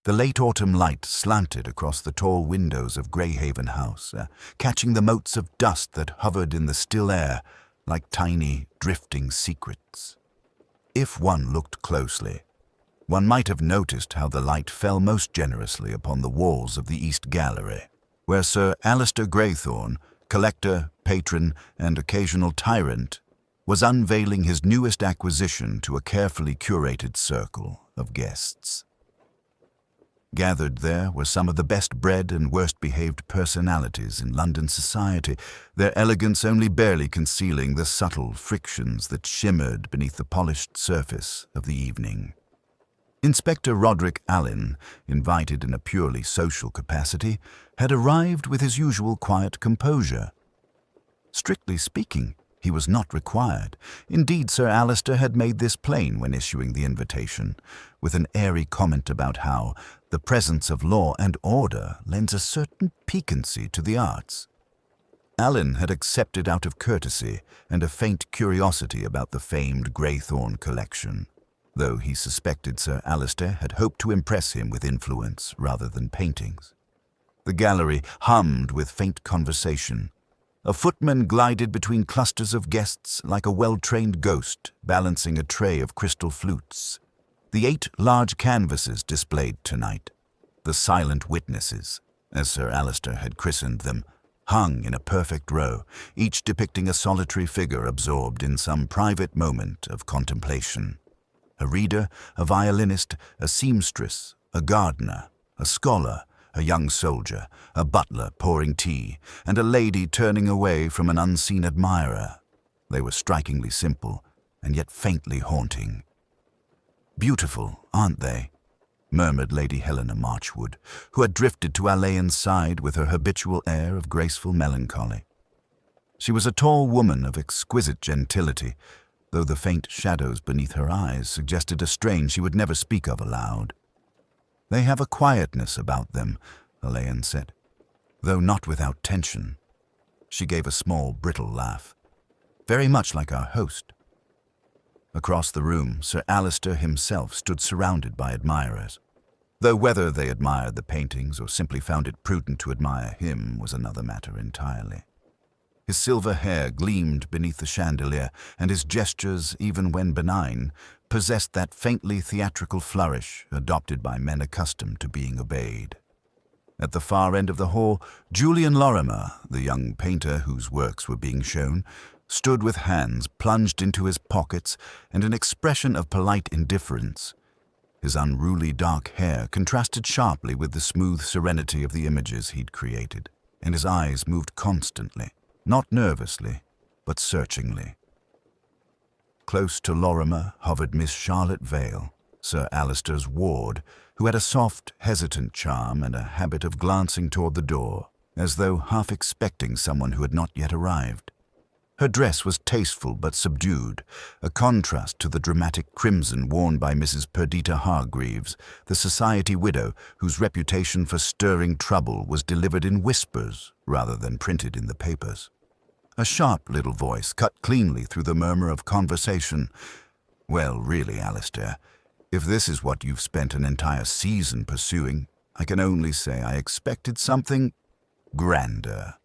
The late autumn light slanted across the tall windows of Greyhaven House, catching the motes of dust that hovered in the still air like tiny, drifting secrets. If one looked closely, one might have noticed how the light fell most generously upon the walls of the East Gallery, where Sir Alistair Greythorne, collector, patron, and occasional tyrant, was unveiling his newest acquisition to a carefully curated circle of guests. Gathered there were some of the best-bred and worst-behaved personalities in London society, their elegance only barely concealing the subtle frictions that shimmered beneath the polished surface of the evening. Inspector Roderick Allen, invited in a purely social capacity, had arrived with his usual quiet composure. Strictly speaking, he was not required. Indeed, Sir Alistair had made this plain when issuing the invitation, with an airy comment about how the presence of law and order lends a certain piquancy to the arts. Allen had accepted out of courtesy and a faint curiosity about the famed Greythorne collection, though he suspected Sir Alistair had hoped to impress him with influence rather than paintings. The gallery hummed with faint conversation. A footman glided between clusters of guests like a well-trained ghost balancing a tray of crystal flutes. The 8 large canvases displayed tonight, the silent witnesses, as Sir Alistair had christened them, hung in a perfect row, each depicting a solitary figure absorbed in some private moment of contemplation. A reader, a violinist, a seamstress, a gardener, a scholar, a young soldier, a butler pouring tea, and a lady turning away from an unseen admirer. They were strikingly simple, and yet faintly haunting. "Beautiful, aren't they?" murmured Lady Helena Marchwood, who had drifted to Alain's side with her habitual air of graceful melancholy. She was a tall woman of exquisite gentility, though the faint shadows beneath her eyes suggested a strain she would never speak of aloud. "They have a quietness about them," Alain said, "though not without tension." She gave a small, brittle laugh. "Very much like our host." Across the room, Sir Alistair himself stood surrounded by admirers, though whether they admired the paintings or simply found it prudent to admire him was another matter entirely. His silver hair gleamed beneath the chandelier, and his gestures, even when benign, possessed that faintly theatrical flourish adopted by men accustomed to being obeyed. At the far end of the hall, Julian Lorimer, the young painter whose works were being shown, stood with hands plunged into his pockets and an expression of polite indifference. His unruly dark hair contrasted sharply with the smooth serenity of the images he'd created, and his eyes moved constantly, not nervously, but searchingly. Close to Lorimer hovered Miss Charlotte Vale, Sir Alistair's ward, who had a soft, hesitant charm and a habit of glancing toward the door, as though half expecting someone who had not yet arrived. Her dress was tasteful but subdued, a contrast to the dramatic crimson worn by Mrs. Perdita Hargreaves, the society widow whose reputation for stirring trouble was delivered in whispers rather than printed in the papers. A sharp little voice cut cleanly through the murmur of conversation. "Well, really, Alistair, if this is what you've spent an entire season pursuing, I can only say I expected something grander."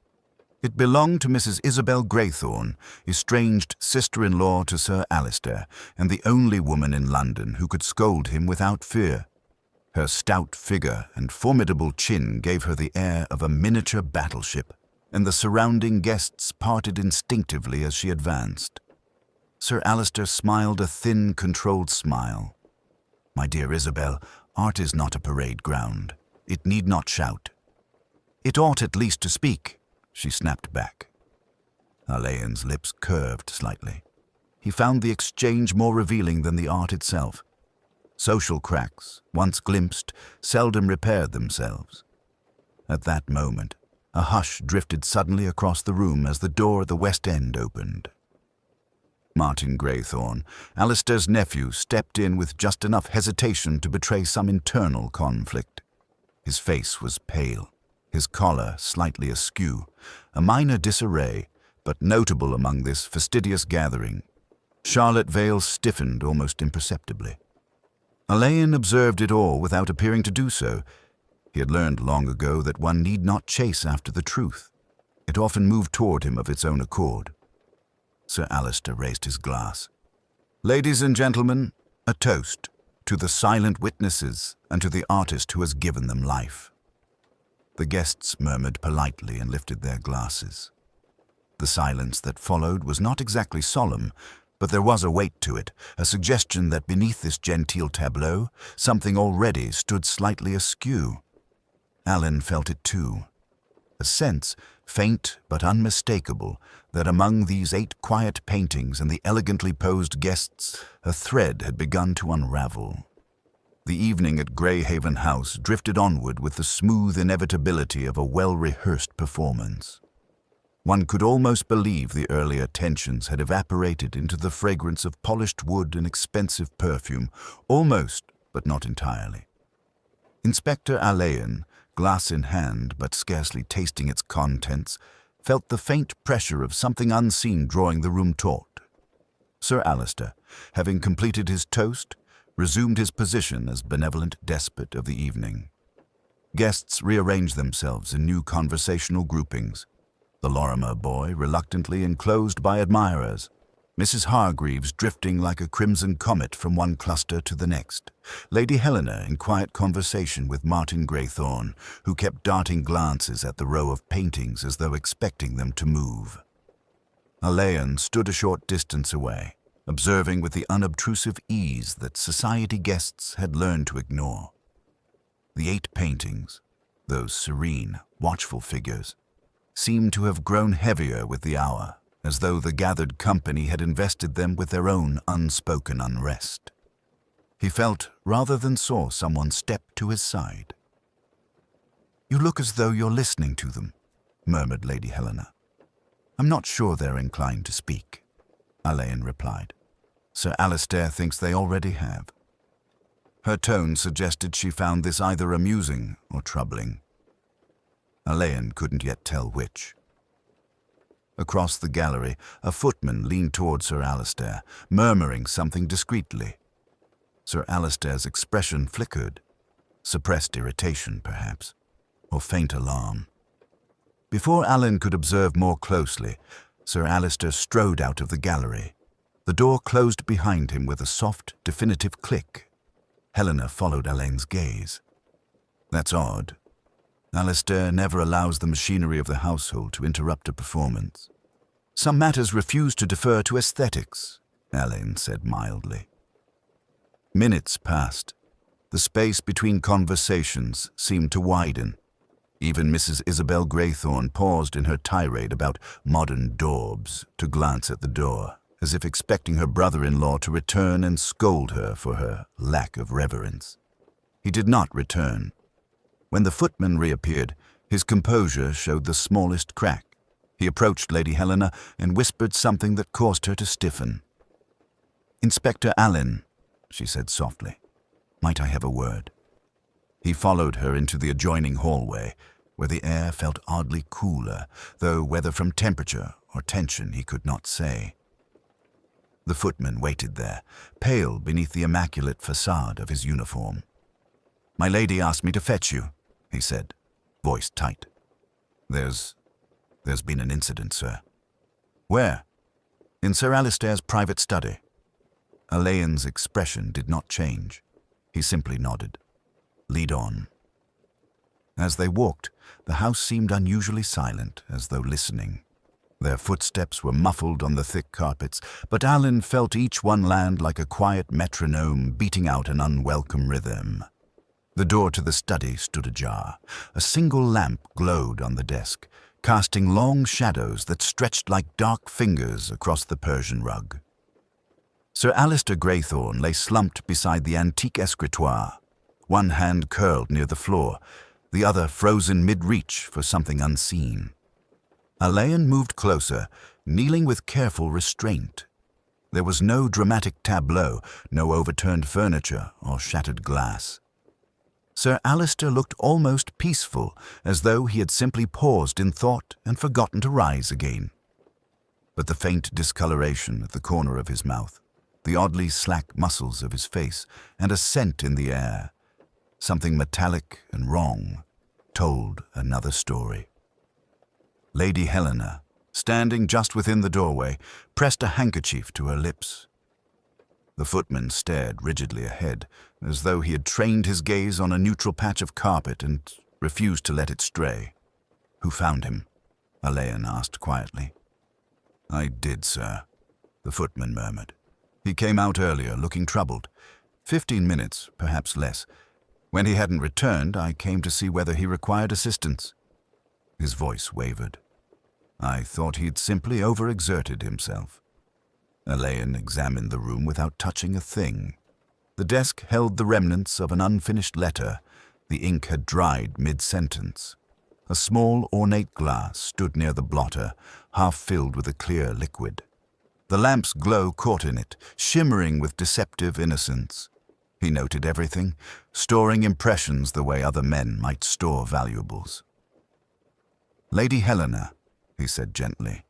It belonged to Mrs. Isabel Greythorne, estranged sister-in-law to Sir Alistair, and the only woman in London who could scold him without fear. Her stout figure and formidable chin gave her the air of a miniature battleship, and the surrounding guests parted instinctively as she advanced. Sir Alistair smiled a thin, controlled smile. "My dear Isabel, art is not a parade ground. It need not shout." "It ought at least to speak," she snapped back. Alain's lips curved slightly. He found the exchange more revealing than the art itself. Social cracks, once glimpsed, seldom repaired themselves. At that moment, a hush drifted suddenly across the room as the door at the west end opened. Martin Greythorne, Alistair's nephew, stepped in with just enough hesitation to betray some internal conflict. His face was pale, his collar slightly askew, a minor disarray, but notable among this fastidious gathering. Charlotte Vale stiffened almost imperceptibly. Alain observed it all without appearing to do so. He had learned long ago that one need not chase after the truth. It often moved toward him of its own accord. Sir Alister raised his glass. "Ladies and gentlemen, a toast to the silent witnesses and to the artist who has given them life." The guests murmured politely and lifted their glasses. The silence that followed was not exactly solemn, but there was a weight to it, a suggestion that beneath this genteel tableau, something already stood slightly askew. Alan felt it too. A sense, faint but unmistakable, that among these 8 quiet paintings and the elegantly posed guests, a thread had begun to unravel. The evening at Greyhaven House drifted onward with the smooth inevitability of a well-rehearsed performance. One could almost believe the earlier tensions had evaporated into the fragrance of polished wood and expensive perfume, almost, but not entirely. Inspector Alain, glass in hand but scarcely tasting its contents, felt the faint pressure of something unseen drawing the room taut. Sir Alister, having completed his toast, resumed his position as benevolent despot of the evening. Guests rearranged themselves in new conversational groupings. The Lorimer boy reluctantly enclosed by admirers, Mrs. Hargreaves drifting like a crimson comet from one cluster to the next, Lady Helena in quiet conversation with Martin Greythorne, who kept darting glances at the row of paintings as though expecting them to move. Alain stood a short distance away, observing with the unobtrusive ease that society guests had learned to ignore. The 8 paintings, those serene, watchful figures, seemed to have grown heavier with the hour, as though the gathered company had invested them with their own unspoken unrest. He felt, rather than saw, someone step to his side. "You look as though you're listening to them," murmured Lady Helena. "I'm not sure they're inclined to speak," Alain replied. "Sir Alister thinks they already have." Her tone suggested she found this either amusing or troubling. Alain couldn't yet tell which. Across the gallery, a footman leaned toward Sir Alister, murmuring something discreetly. Sir Alister's expression flickered, suppressed irritation, perhaps, or faint alarm. Before Alan could observe more closely, Sir Alister strode out of the gallery. The door closed behind him with a soft, definitive click. Helena followed Alain's gaze. "That's odd. Alister never allows the machinery of the household to interrupt a performance." "Some matters refuse to defer to aesthetics," Alain said mildly. Minutes passed. The space between conversations seemed to widen. Even Mrs. Isabel Greythorne paused in her tirade about modern daubs to glance at the door, as if expecting her brother-in-law to return and scold her for her lack of reverence. He did not return. When the footman reappeared, his composure showed the smallest crack. He approached Lady Helena and whispered something that caused her to stiffen. "Inspector Allen," she said softly, "might I have a word?" He followed her into the adjoining hallway, where the air felt oddly cooler, though whether from temperature or tension he could not say. The footman waited there, pale beneath the immaculate facade of his uniform. "My lady asked me to fetch you," he said, voice tight. There's been an incident, sir." "Where?" "In Sir Alister's private study." Alain's expression did not change. He simply nodded. "Lead on." As they walked, the house seemed unusually silent, as though listening. Their footsteps were muffled on the thick carpets, but Alan felt each one land like a quiet metronome beating out an unwelcome rhythm. The door to the study stood ajar. A single lamp glowed on the desk, casting long shadows that stretched like dark fingers across the Persian rug. Sir Alister Greythorne lay slumped beside the antique escritoire, one hand curled near the floor, the other frozen mid-reach for something unseen. Alain moved closer, kneeling with careful restraint. There was no dramatic tableau, no overturned furniture or shattered glass. Sir Alister looked almost peaceful, as though he had simply paused in thought and forgotten to rise again. But the faint discoloration at the corner of his mouth, the oddly slack muscles of his face, and a scent in the air. Something metallic and wrong told another story. Lady Helena, standing just within the doorway, pressed a handkerchief to her lips. The footman stared rigidly ahead, as though he had trained his gaze on a neutral patch of carpet and refused to let it stray. "Who found him?" Alain asked quietly. "I did, sir," the footman murmured. "He came out earlier, looking troubled. 15 minutes, perhaps less. When he hadn't returned, I came to see whether he required assistance." His voice wavered. "I thought he'd simply overexerted himself." Alain examined the room without touching a thing. The desk held the remnants of an unfinished letter. The ink had dried mid-sentence. A small, ornate glass stood near the blotter, half filled with a clear liquid. The lamp's glow caught in it, shimmering with deceptive innocence. He noted everything, storing impressions the way other men might store valuables. "Lady Helena," he said gently,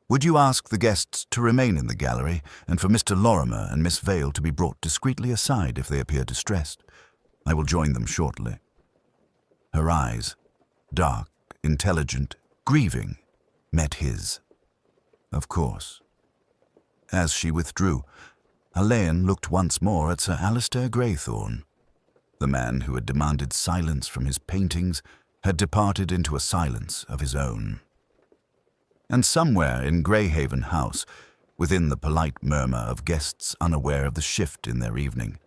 "would you ask the guests to remain in the gallery and for Mr. Lorimer and Miss Vale to be brought discreetly aside if they appear distressed? I will join them shortly." Her eyes, dark, intelligent, grieving, met his. Of course. As she withdrew, Alain looked once more at Sir Alistair Greythorne. The man who had demanded silence from his paintings had departed into a silence of his own. And somewhere in Greyhaven House, within the polite murmur of guests unaware of the shift in their evening,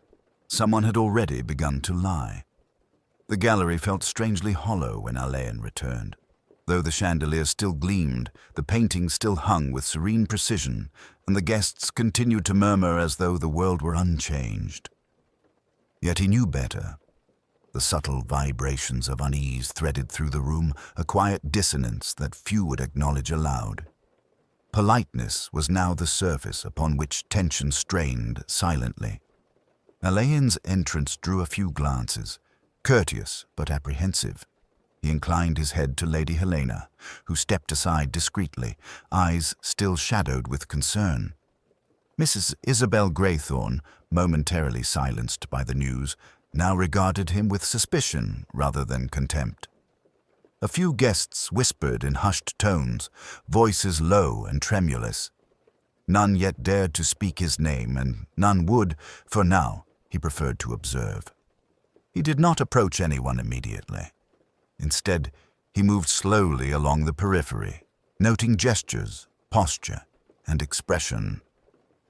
someone had already begun to lie. The gallery felt strangely hollow when Alain returned. Though the chandelier still gleamed, the paintings still hung with serene precision, and the guests continued to murmur as though the world were unchanged. Yet he knew better. The subtle vibrations of unease threaded through the room, a quiet dissonance that few would acknowledge aloud. Politeness was now the surface upon which tension strained silently. Alain's entrance drew a few glances, courteous but apprehensive. He inclined his head to Lady Helena, who stepped aside discreetly, eyes still shadowed with concern. Mrs. Isabel Greythorne, momentarily silenced by the news, now regarded him with suspicion rather than contempt. A few guests whispered in hushed tones, voices low and tremulous. None yet dared to speak his name, and none would, for now he preferred to observe. He did not approach anyone immediately. Instead, he moved slowly along the periphery, noting gestures, posture, and expression.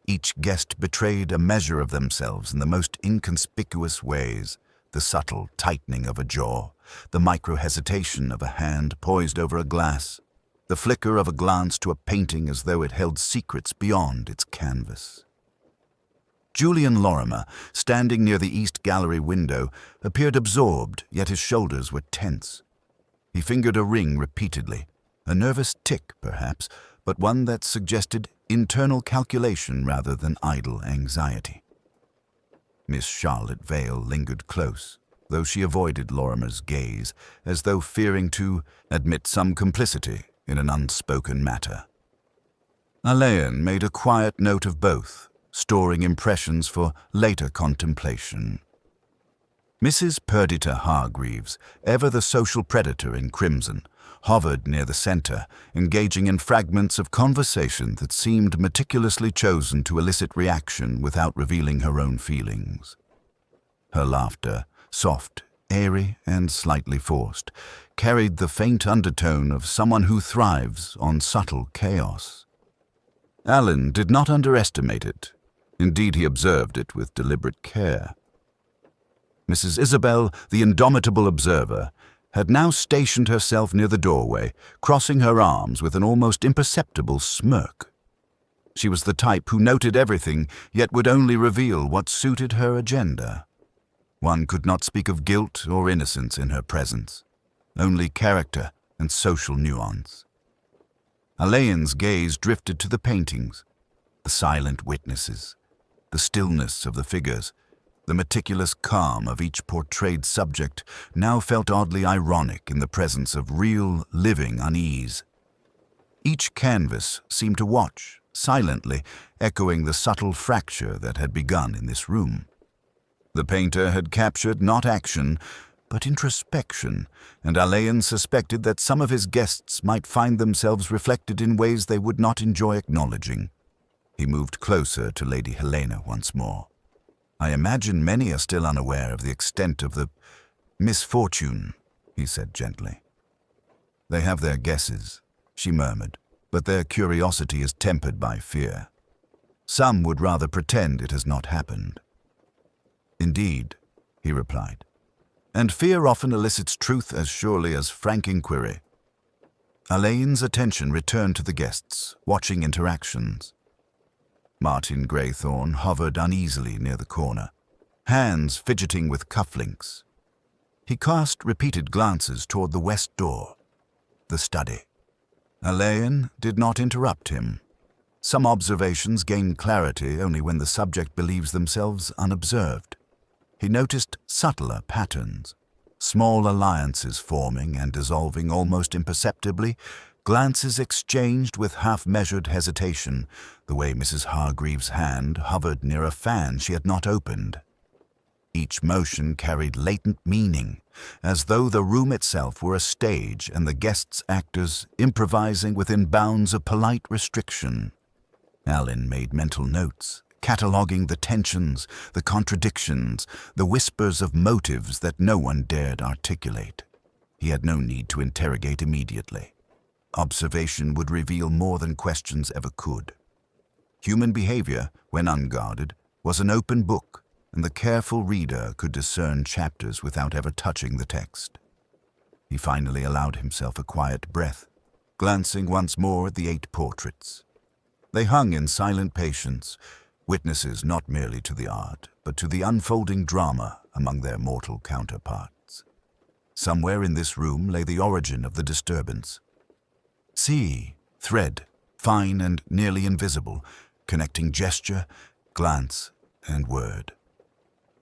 Each guest betrayed a measure of themselves in the most inconspicuous ways: the subtle tightening of a jaw, the micro-hesitation of a hand poised over a glass, the flicker of a glance to a painting as though it held secrets beyond its canvas. Julian Lorimer, standing near the East Gallery window, appeared absorbed, yet his shoulders were tense. He fingered a ring repeatedly, a nervous tick, perhaps, but one that suggested internal calculation rather than idle anxiety. Miss Charlotte Vale lingered close, though she avoided Lorimer's gaze, as though fearing to admit some complicity in an unspoken matter. Alain made a quiet note of both, storing impressions for later contemplation. Mrs. Perdita Hargreaves, ever the social predator in crimson, hovered near the center, engaging in fragments of conversation that seemed meticulously chosen to elicit reaction without revealing her own feelings. Her laughter, soft, airy, and slightly forced, carried the faint undertone of someone who thrives on subtle chaos. Alain did not underestimate it. Indeed, he observed it with deliberate care. Mrs. Isabel, the indomitable observer, had now stationed herself near the doorway, crossing her arms with an almost imperceptible smirk. She was the type who noted everything, yet would only reveal what suited her agenda. One could not speak of guilt or innocence in her presence, only character and social nuance. Alain's gaze drifted to the paintings, the silent witnesses, the stillness of the figures. The meticulous calm of each portrayed subject now felt oddly ironic in the presence of real, living unease. Each canvas seemed to watch, silently, echoing the subtle fracture that had begun in this room. The painter had captured not action, but introspection, and Alain suspected that some of his guests might find themselves reflected in ways they would not enjoy acknowledging. He moved closer to Lady Helena once more. "I imagine many are still unaware of the extent of the misfortune," he said gently. "They have their guesses," she murmured, "but their curiosity is tempered by fear. Some would rather pretend it has not happened." "Indeed," he replied, "and fear often elicits truth as surely as frank inquiry." Alain's attention returned to the guests, watching interactions. Martin Greythorne hovered uneasily near the corner, hands fidgeting with cufflinks. He cast repeated glances toward the west door, the study. Alain did not interrupt him. Some observations gain clarity only when the subject believes themselves unobserved. He noticed subtler patterns, small alliances forming and dissolving almost imperceptibly, glances exchanged with half-measured hesitation, the way Mrs. Hargreaves' hand hovered near a fan she had not opened. Each motion carried latent meaning, as though the room itself were a stage and the guests actors improvising within bounds of polite restriction. Alain made mental notes, cataloguing the tensions, the contradictions, the whispers of motives that no one dared articulate. He had no need to interrogate immediately. Observation would reveal more than questions ever could. Human behavior, when unguarded, was an open book, and the careful reader could discern chapters without ever touching the text. He finally allowed himself a quiet breath, glancing once more at the 8 portraits. They hung in silent patience, witnesses not merely to the art, but to the unfolding drama among their mortal counterparts. Somewhere in this room lay the origin of the disturbance. See, thread, fine and nearly invisible, connecting gesture, glance, and word.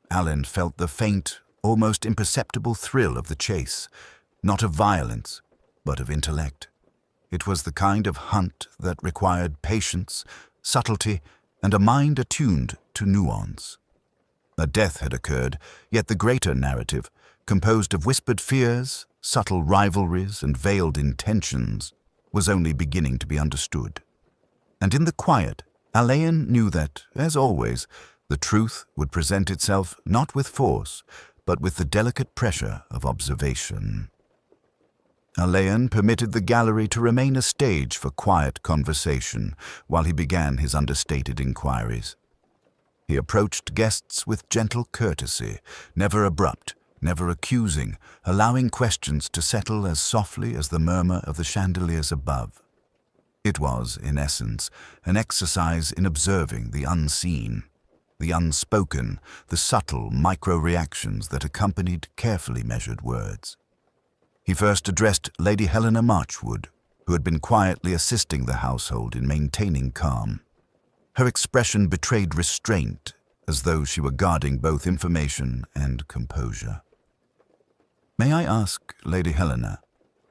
Alain felt the faint, almost imperceptible thrill of the chase, not of violence, but of intellect. It was the kind of hunt that required patience, subtlety, and a mind attuned to nuance. A death had occurred, yet the greater narrative, composed of whispered fears, subtle rivalries, and veiled intentions, was only beginning to be understood. And in the quiet, Alain knew that, as always, the truth would present itself not with force, but with the delicate pressure of observation. Alain permitted the gallery to remain a stage for quiet conversation while he began his understated inquiries. He approached guests with gentle courtesy, never abrupt, never accusing, allowing questions to settle as softly as the murmur of the chandeliers above. It was, in essence, an exercise in observing the unseen, the unspoken, the subtle micro-reactions that accompanied carefully measured words. He first addressed Lady Helena Marchwood, who had been quietly assisting the household in maintaining calm. Her expression betrayed restraint, as though she were guarding both information and composure. "May I ask, Lady Helena,"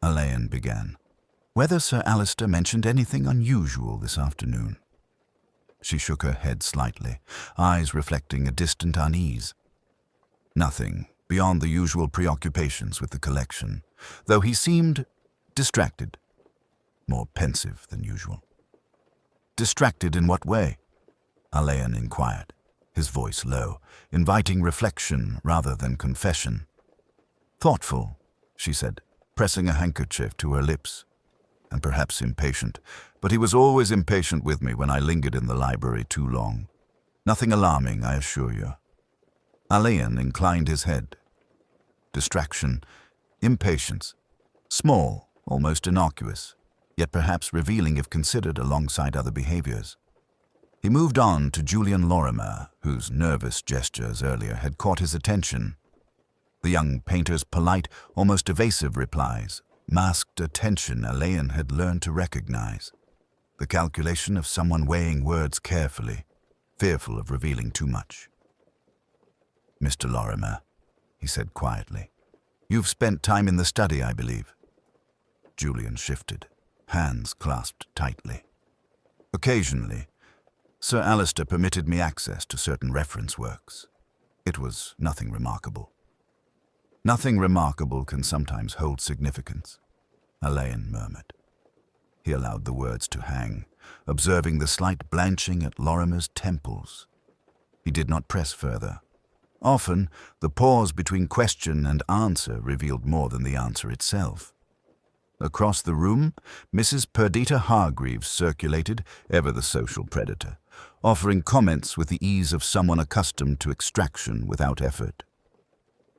Alain began, "whether Sir Alistair mentioned anything unusual this afternoon?" She shook her head slightly, eyes reflecting a distant unease. "Nothing beyond the usual preoccupations with the collection, though he seemed distracted, more pensive than usual." "Distracted in what way?" Alain inquired, his voice low, inviting reflection rather than confession. "Thoughtful," she said, pressing a handkerchief to her lips. "And perhaps impatient, but he was always impatient with me when I lingered in the library too long. Nothing alarming, I assure you." Alain inclined his head. Distraction, impatience, small, almost innocuous, yet perhaps revealing if considered alongside other behaviors. He moved on to Julian Lorimer, whose nervous gestures earlier had caught his attention. The young painter's polite, almost evasive replies masked a tension Alain had learned to recognize. The calculation of someone weighing words carefully, fearful of revealing too much. "Mr. Lorimer," he said quietly, "you've spent time in the study, I believe." Julian shifted, hands clasped tightly. Occasionally, Sir Alistair permitted me access to certain reference works. It was nothing remarkable. Nothing remarkable can sometimes hold significance, Alain murmured. He allowed the words to hang, observing the slight blanching at Lorimer's temples. He did not press further. Often, the pause between question and answer revealed more than the answer itself. Across the room, Mrs. Perdita Hargreaves circulated, ever the social predator, offering comments with the ease of someone accustomed to extraction without effort.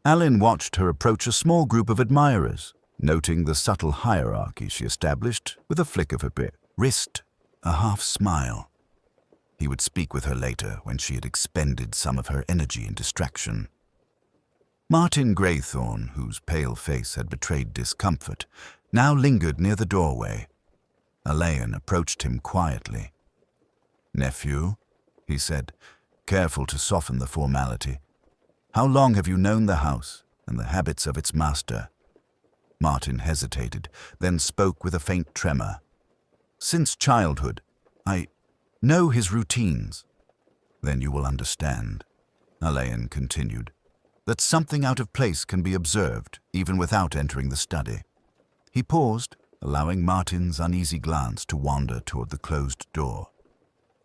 Alain watched her approach a small group of admirers, noting the subtle hierarchy she established with a flick of her wrist, a half smile. He would speak with her later when she had expended some of her energy in distraction. Martin Graythorne, whose pale face had betrayed discomfort, now lingered near the doorway. Alain approached him quietly. "Nephew," he said, careful to soften the formality, "how long have you known the house and the habits of its master?" Martin hesitated, then spoke with a faint tremor. "Since childhood. I know his routines." "Then you will understand," Alain continued, "that something out of place can be observed even without entering the study." He paused, allowing Martin's uneasy glance to wander toward the closed door.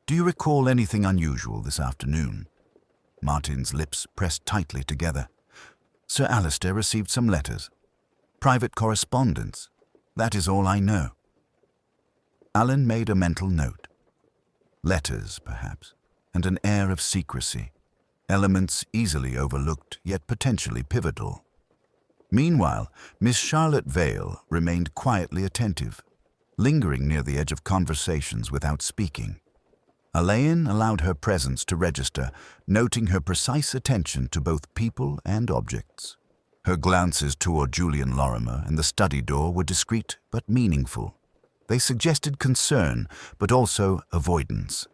"Do you recall anything unusual this afternoon?" Martin's lips pressed tightly together. "Sir Alistair received some letters. Private correspondence. That is all I know." Alain made a mental note. Letters, perhaps, and an air of secrecy. Elements easily overlooked, yet potentially pivotal. Meanwhile, Miss Charlotte Vale remained quietly attentive, lingering near the edge of conversations without speaking. Alain allowed her presence to register, noting her precise attention to both people and objects. Her glances toward Julian Lorimer and the study door were discreet but meaningful. They suggested concern, but also avoidance.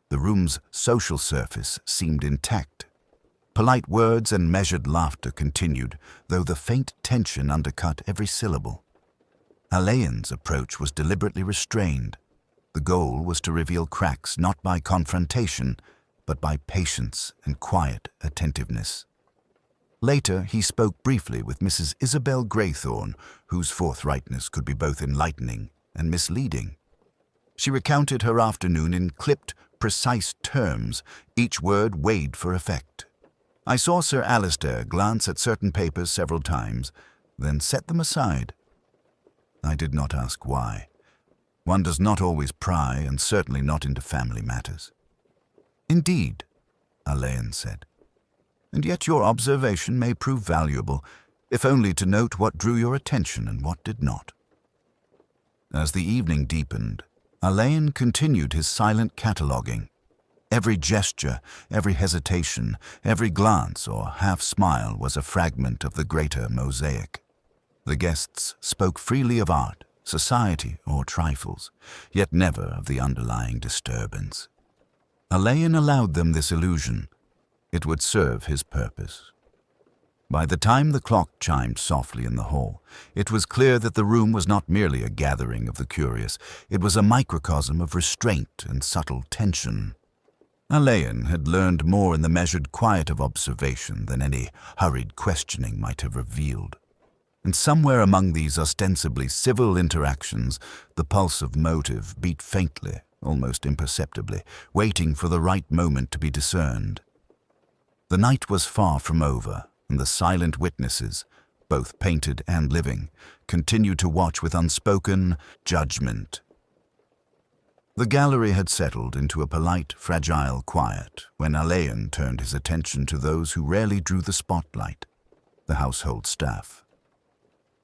The room's social surface seemed intact. Polite words and measured laughter continued, though the faint tension undercut every syllable. Alain's approach was deliberately restrained. The goal was to reveal cracks not by confrontation, but by patience and quiet attentiveness. Later, he spoke briefly with Mrs. Isabel Graythorne, whose forthrightness could be both enlightening and misleading. She recounted her afternoon in clipped, precise terms, each word weighed for effect. "I saw Sir Alistair glance at certain papers several times, then set them aside. I did not ask why. One does not always pry, and certainly not into family matters." "Indeed," Alain said. "And yet your observation may prove valuable, if only to note what drew your attention and what did not." As the evening deepened, Alain continued his silent cataloguing. Every gesture, every hesitation, every glance or half-smile was a fragment of the greater mosaic. The guests spoke freely of art, society, or trifles, yet never of the underlying disturbance. Alain allowed them this illusion. It would serve his purpose. By the time the clock chimed softly in the hall, it was clear that the room was not merely a gathering of the curious, it was a microcosm of restraint and subtle tension. Alain had learned more in the measured quiet of observation than any hurried questioning might have revealed. And somewhere among these ostensibly civil interactions, the pulse of motive beat faintly, almost imperceptibly, waiting for the right moment to be discerned. The night was far from over, and the silent witnesses, both painted and living, continued to watch with unspoken judgment. The gallery had settled into a polite, fragile quiet when Alain turned his attention to those who rarely drew the spotlight, the household staff.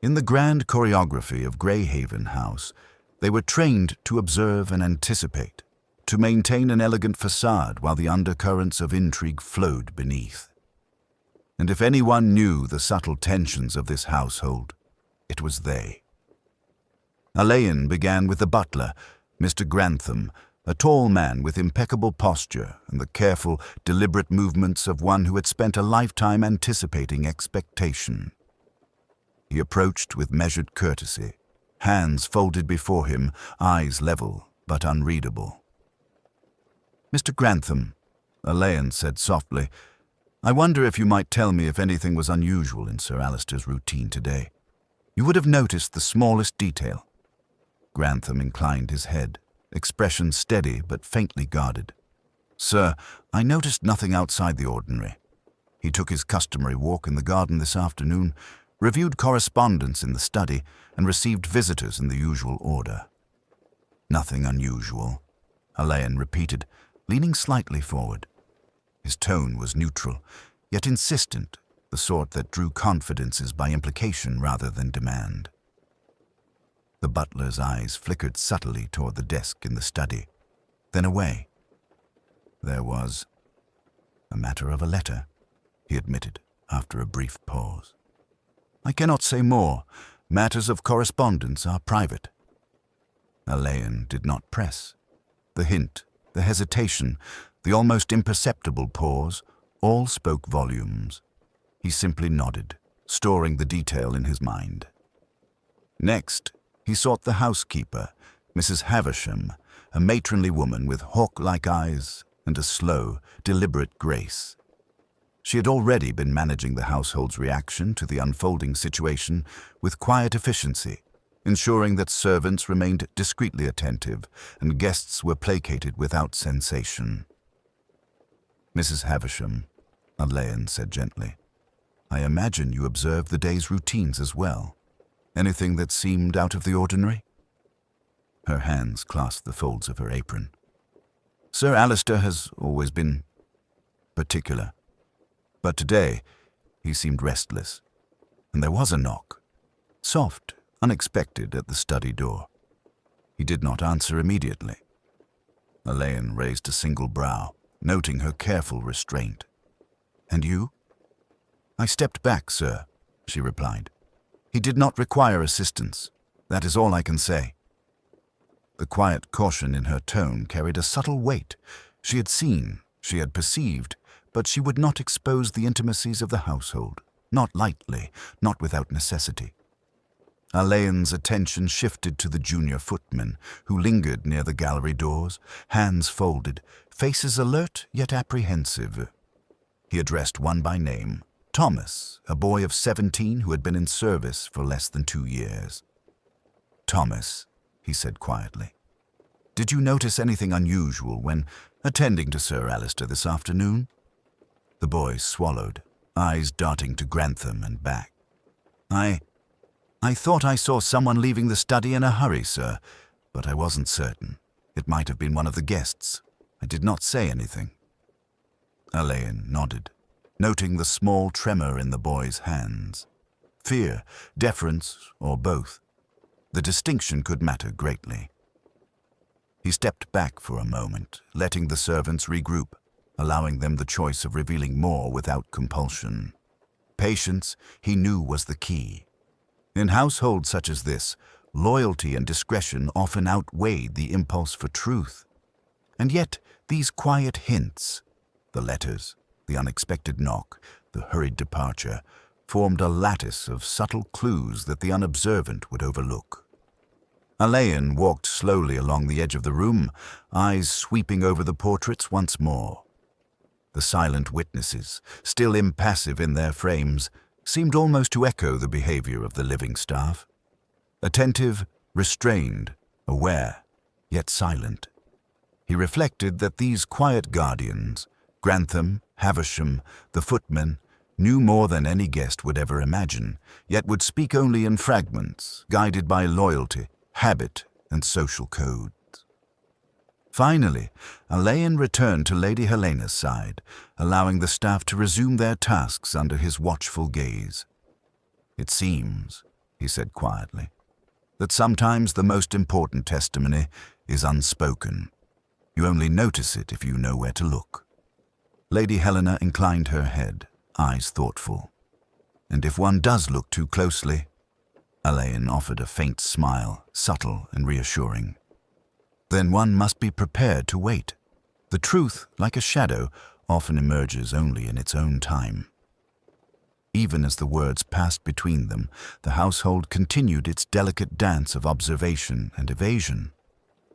In the grand choreography of Greyhaven House, they were trained to observe and anticipate, to maintain an elegant facade while the undercurrents of intrigue flowed beneath. And if anyone knew the subtle tensions of this household, it was they. Alain began with the butler, Mr. Grantham, a tall man with impeccable posture and the careful, deliberate movements of one who had spent a lifetime anticipating expectation. He approached with measured courtesy, hands folded before him, eyes level but unreadable. "Mr. Grantham," Alain said softly, "I wonder if you might tell me if anything was unusual in Sir Alister's routine today. You would have noticed the smallest detail." Grantham inclined his head, expression steady but faintly guarded. "Sir, I noticed nothing outside the ordinary. He took his customary walk in the garden this afternoon, reviewed correspondence in the study, and received visitors in the usual order." "Nothing unusual," Alain repeated, leaning slightly forward. His tone was neutral, yet insistent, the sort that drew confidences by implication rather than demand. The butler's eyes flickered subtly toward the desk in the study, then away. "There was a matter of a letter," he admitted after a brief pause. "I cannot say more. Matters of correspondence are private." Alain did not press. The hint, the hesitation, the almost imperceptible pause, all spoke volumes. He simply nodded, storing the detail in his mind. Next, he sought the housekeeper, Mrs. Havisham, a matronly woman with hawk-like eyes and a slow, deliberate grace. She had already been managing the household's reaction to the unfolding situation with quiet efficiency, ensuring that servants remained discreetly attentive and guests were placated without sensation. "Mrs. Havisham," Alain said gently, "I imagine you observe the day's routines as well. Anything that seemed out of the ordinary?" Her hands clasped the folds of her apron. "Sir Alister has always been particular. But today, he seemed restless, and there was a knock, soft, unexpected, at the study door. He did not answer immediately." Alain raised a single brow, noting her careful restraint. "And you?" "I stepped back, sir," she replied. "He did not require assistance. That is all I can say." The quiet caution in her tone carried a subtle weight. She had seen, she had perceived, but she would not expose the intimacies of the household, not lightly, not without necessity. Alain's attention shifted to the junior footmen, who lingered near the gallery doors, hands folded, faces alert yet apprehensive. He addressed one by name, Thomas, a boy of 17 who had been in service for less than 2 years. "Thomas," he said quietly, "did you notice anything unusual when attending to Sir Alister this afternoon?" The boy swallowed, eyes darting to Grantham and back. I thought I saw someone leaving the study in a hurry, sir, but I wasn't certain. It might have been one of the guests. I did not say anything." Alain nodded, noting the small tremor in the boy's hands. Fear, deference, or both. The distinction could matter greatly. He stepped back for a moment, letting the servants regroup, allowing them the choice of revealing more without compulsion. Patience, he knew, was the key. In households such as this, loyalty and discretion often outweighed the impulse for truth. And yet, these quiet hints, the letters, the unexpected knock, the hurried departure, formed a lattice of subtle clues that the unobservant would overlook. Alain walked slowly along the edge of the room, eyes sweeping over the portraits once more. The silent witnesses, still impassive in their frames, seemed almost to echo the behavior of the living staff. Attentive, restrained, aware, yet silent. He reflected that these quiet guardians, Grantham, Havisham, the footmen, knew more than any guest would ever imagine, yet would speak only in fragments, guided by loyalty, habit, and social codes. Finally, Alain returned to Lady Helena's side, allowing the staff to resume their tasks under his watchful gaze. "It seems," he said quietly, "that sometimes the most important testimony is unspoken. You only notice it if you know where to look." Lady Helena inclined her head, eyes thoughtful. "And if one does look too closely?" Alain offered a faint smile, subtle and reassuring. "Then one must be prepared to wait. The truth, like a shadow, often emerges only in its own time." Even as the words passed between them, the household continued its delicate dance of observation and evasion.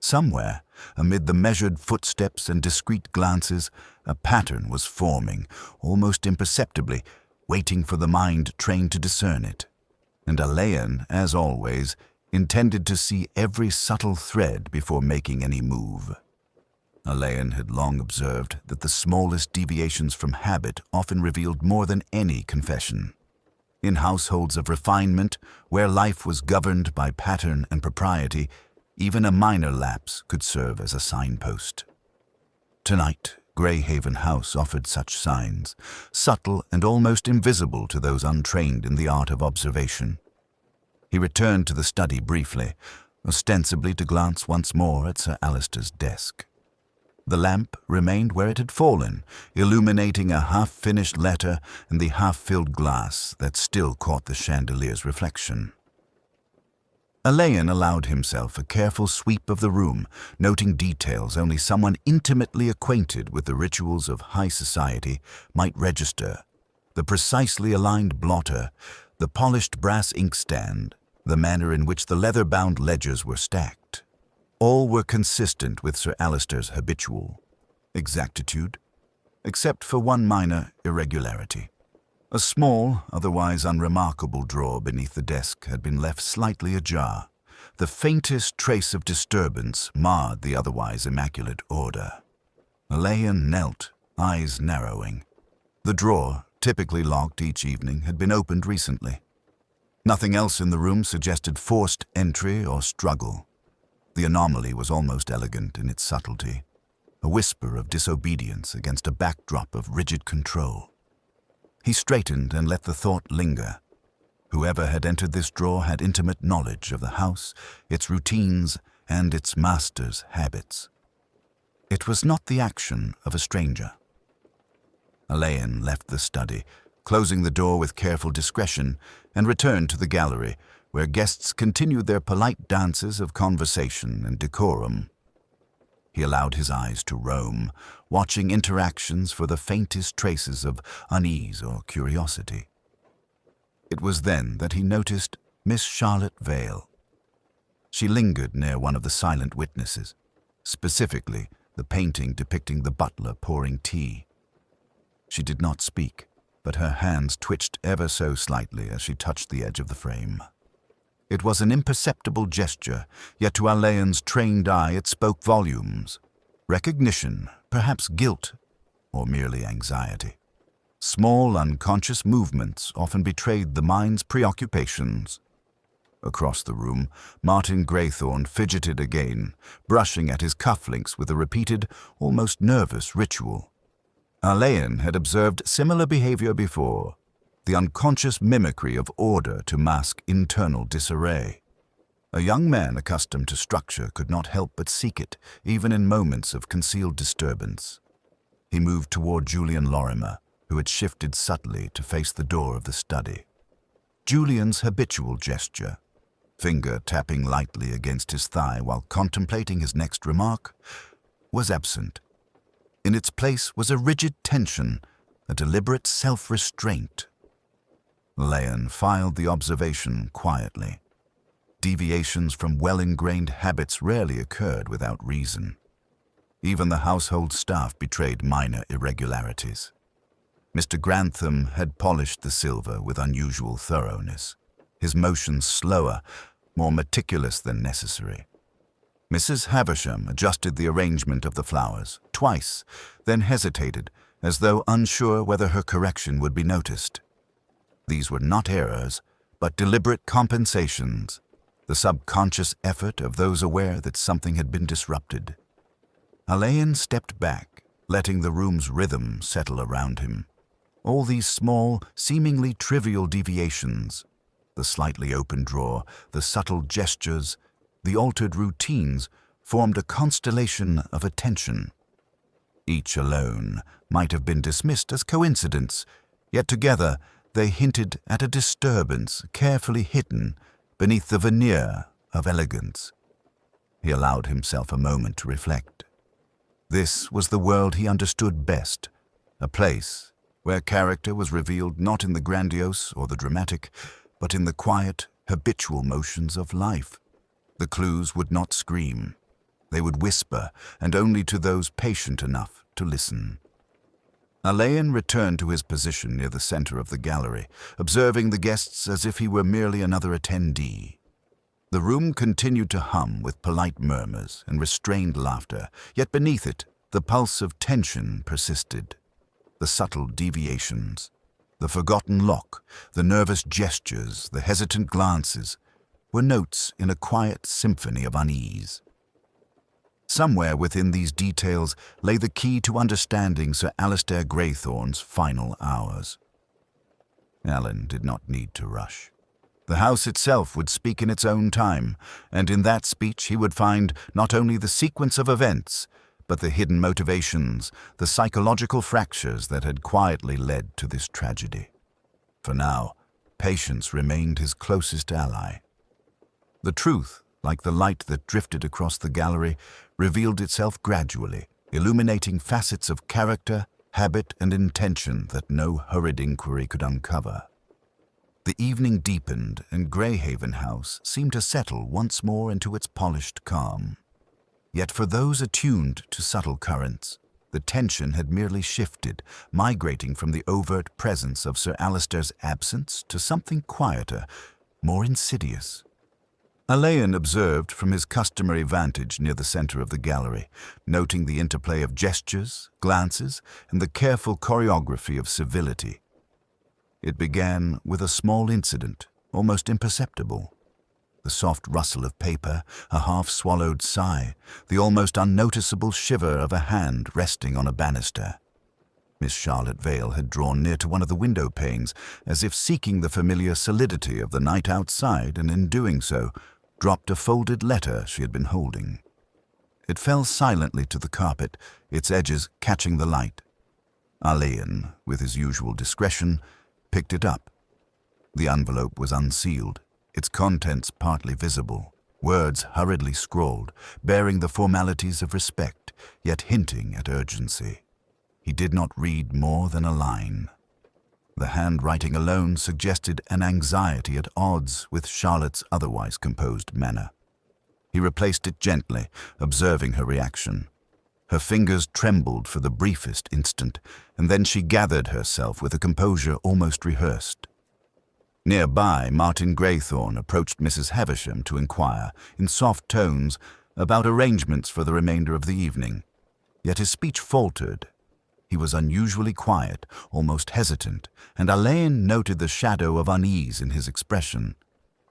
Somewhere, amid the measured footsteps and discreet glances, a pattern was forming, almost imperceptibly, waiting for the mind trained to discern it. And Alain, as always, intended to see every subtle thread before making any move. Alain had long observed that the smallest deviations from habit often revealed more than any confession. In households of refinement, where life was governed by pattern and propriety, even a minor lapse could serve as a signpost. Tonight, Greyhaven House offered such signs, subtle and almost invisible to those untrained in the art of observation. He returned to the study briefly, ostensibly to glance once more at Sir Alister's desk. The lamp remained where it had fallen, illuminating a half-finished letter and the half-filled glass that still caught the chandelier's reflection. Alain allowed himself a careful sweep of the room, noting details only someone intimately acquainted with the rituals of high society might register: the precisely aligned blotter, the polished brass inkstand, the manner in which the leather-bound ledgers were stacked. All were consistent with Sir Alister's habitual exactitude, except for one minor irregularity. A small, otherwise unremarkable drawer beneath the desk had been left slightly ajar. The faintest trace of disturbance marred the otherwise immaculate order. Alain knelt, eyes narrowing. The drawer, typically locked each evening, had been opened recently. Nothing else in the room suggested forced entry or struggle. The anomaly was almost elegant in its subtlety, a whisper of disobedience against a backdrop of rigid control. He straightened and let the thought linger. Whoever had entered this drawer had intimate knowledge of the house, its routines, and its master's habits. It was not the action of a stranger. Alain left the study, closing the door with careful discretion, and returned to the gallery, where guests continued their polite dances of conversation and decorum. He allowed his eyes to roam, watching interactions for the faintest traces of unease or curiosity. It was then that he noticed Miss Charlotte Vale. She lingered near one of the silent witnesses, specifically the painting depicting the butler pouring tea. She did not speak, but her hands twitched ever so slightly as she touched the edge of the frame. It was an imperceptible gesture, yet to Alain's trained eye it spoke volumes. Recognition, perhaps guilt, or merely anxiety. Small, unconscious movements often betrayed the mind's preoccupations. Across the room, Martin Greythorne fidgeted again, brushing at his cufflinks with a repeated, almost nervous ritual. Alain had observed similar behavior before, the unconscious mimicry of order to mask internal disarray. A young man accustomed to structure could not help but seek it, even in moments of concealed disturbance. He moved toward Julian Lorimer, who had shifted subtly to face the door of the study. Julian's habitual gesture, finger tapping lightly against his thigh while contemplating his next remark, was absent. In its place was a rigid tension, a deliberate self-restraint. Alain filed the observation quietly. Deviations from well-ingrained habits rarely occurred without reason. Even the household staff betrayed minor irregularities. Mr. Grantham had polished the silver with unusual thoroughness, his motions slower, more meticulous than necessary. Mrs. Havisham adjusted the arrangement of the flowers twice, then hesitated, as though unsure whether her correction would be noticed. These were not errors, but deliberate compensations, the subconscious effort of those aware that something had been disrupted. Alain stepped back, letting the room's rhythm settle around him. All these small, seemingly trivial deviations, the slightly open drawer, the subtle gestures, the altered routines, formed a constellation of attention. Each alone might have been dismissed as coincidence, yet together they hinted at a disturbance carefully hidden beneath the veneer of elegance. He allowed himself a moment to reflect. This was the world he understood best, a place where character was revealed not in the grandiose or the dramatic, but in the quiet, habitual motions of life. The clues would not scream. They would whisper, and only to those patient enough to listen. Alain returned to his position near the center of the gallery, observing the guests as if he were merely another attendee. The room continued to hum with polite murmurs and restrained laughter, yet beneath it, the pulse of tension persisted. The subtle deviations, the forgotten lock, the nervous gestures, the hesitant glances, were notes in a quiet symphony of unease. Somewhere within these details lay the key to understanding Sir Alistair Greythorne's final hours. Alan did not need to rush. The house itself would speak in its own time, and in that speech he would find not only the sequence of events, but the hidden motivations, the psychological fractures that had quietly led to this tragedy. For now, patience remained his closest ally. The truth, like the light that drifted across the gallery, revealed itself gradually, illuminating facets of character, habit, and intention that no hurried inquiry could uncover. The evening deepened, and Greyhaven House seemed to settle once more into its polished calm. Yet for those attuned to subtle currents, the tension had merely shifted, migrating from the overt presence of Sir Alistair's absence to something quieter, more insidious. Alain observed from his customary vantage near the center of the gallery, noting the interplay of gestures, glances, and the careful choreography of civility. It began with a small incident, almost imperceptible. The soft rustle of paper, a half-swallowed sigh, the almost unnoticeable shiver of a hand resting on a banister. Miss Charlotte Vale had drawn near to one of the window panes, as if seeking the familiar solidity of the night outside, and in doing so, dropped a folded letter she had been holding. It fell silently to the carpet, its edges catching the light. Alain, with his usual discretion, picked it up. The envelope was unsealed, its contents partly visible, words hurriedly scrawled, bearing the formalities of respect, yet hinting at urgency. He did not read more than a line. The handwriting alone suggested an anxiety at odds with Charlotte's otherwise composed manner. He replaced it gently, observing her reaction. Her fingers trembled for the briefest instant, and then she gathered herself with a composure almost rehearsed. Nearby, Martin Greythorne approached Mrs. Havisham to inquire, in soft tones, about arrangements for the remainder of the evening. Yet his speech faltered. He was unusually quiet, almost hesitant, and Alain noted the shadow of unease in his expression.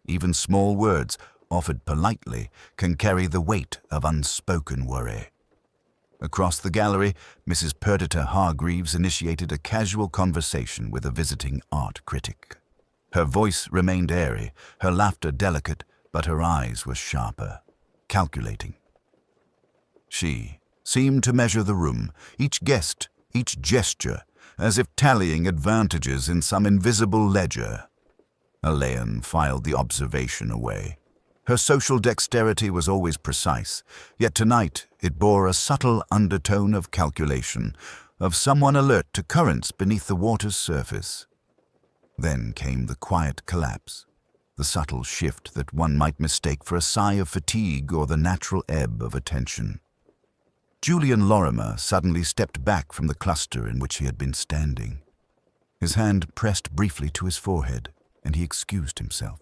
Even small words, offered politely, can carry the weight of unspoken worry. Across the gallery, Mrs. Perdita Hargreaves initiated a casual conversation with a visiting art critic. Her voice remained airy, her laughter delicate, but her eyes were sharper, calculating. She seemed to measure the room, each guest, each gesture, as if tallying advantages in some invisible ledger. Alain filed the observation away. Her social dexterity was always precise, yet tonight it bore a subtle undertone of calculation, of someone alert to currents beneath the water's surface. Then came the quiet collapse, the subtle shift that one might mistake for a sigh of fatigue or the natural ebb of attention. Julian Lorimer suddenly stepped back from the cluster in which he had been standing. His hand pressed briefly to his forehead, and he excused himself.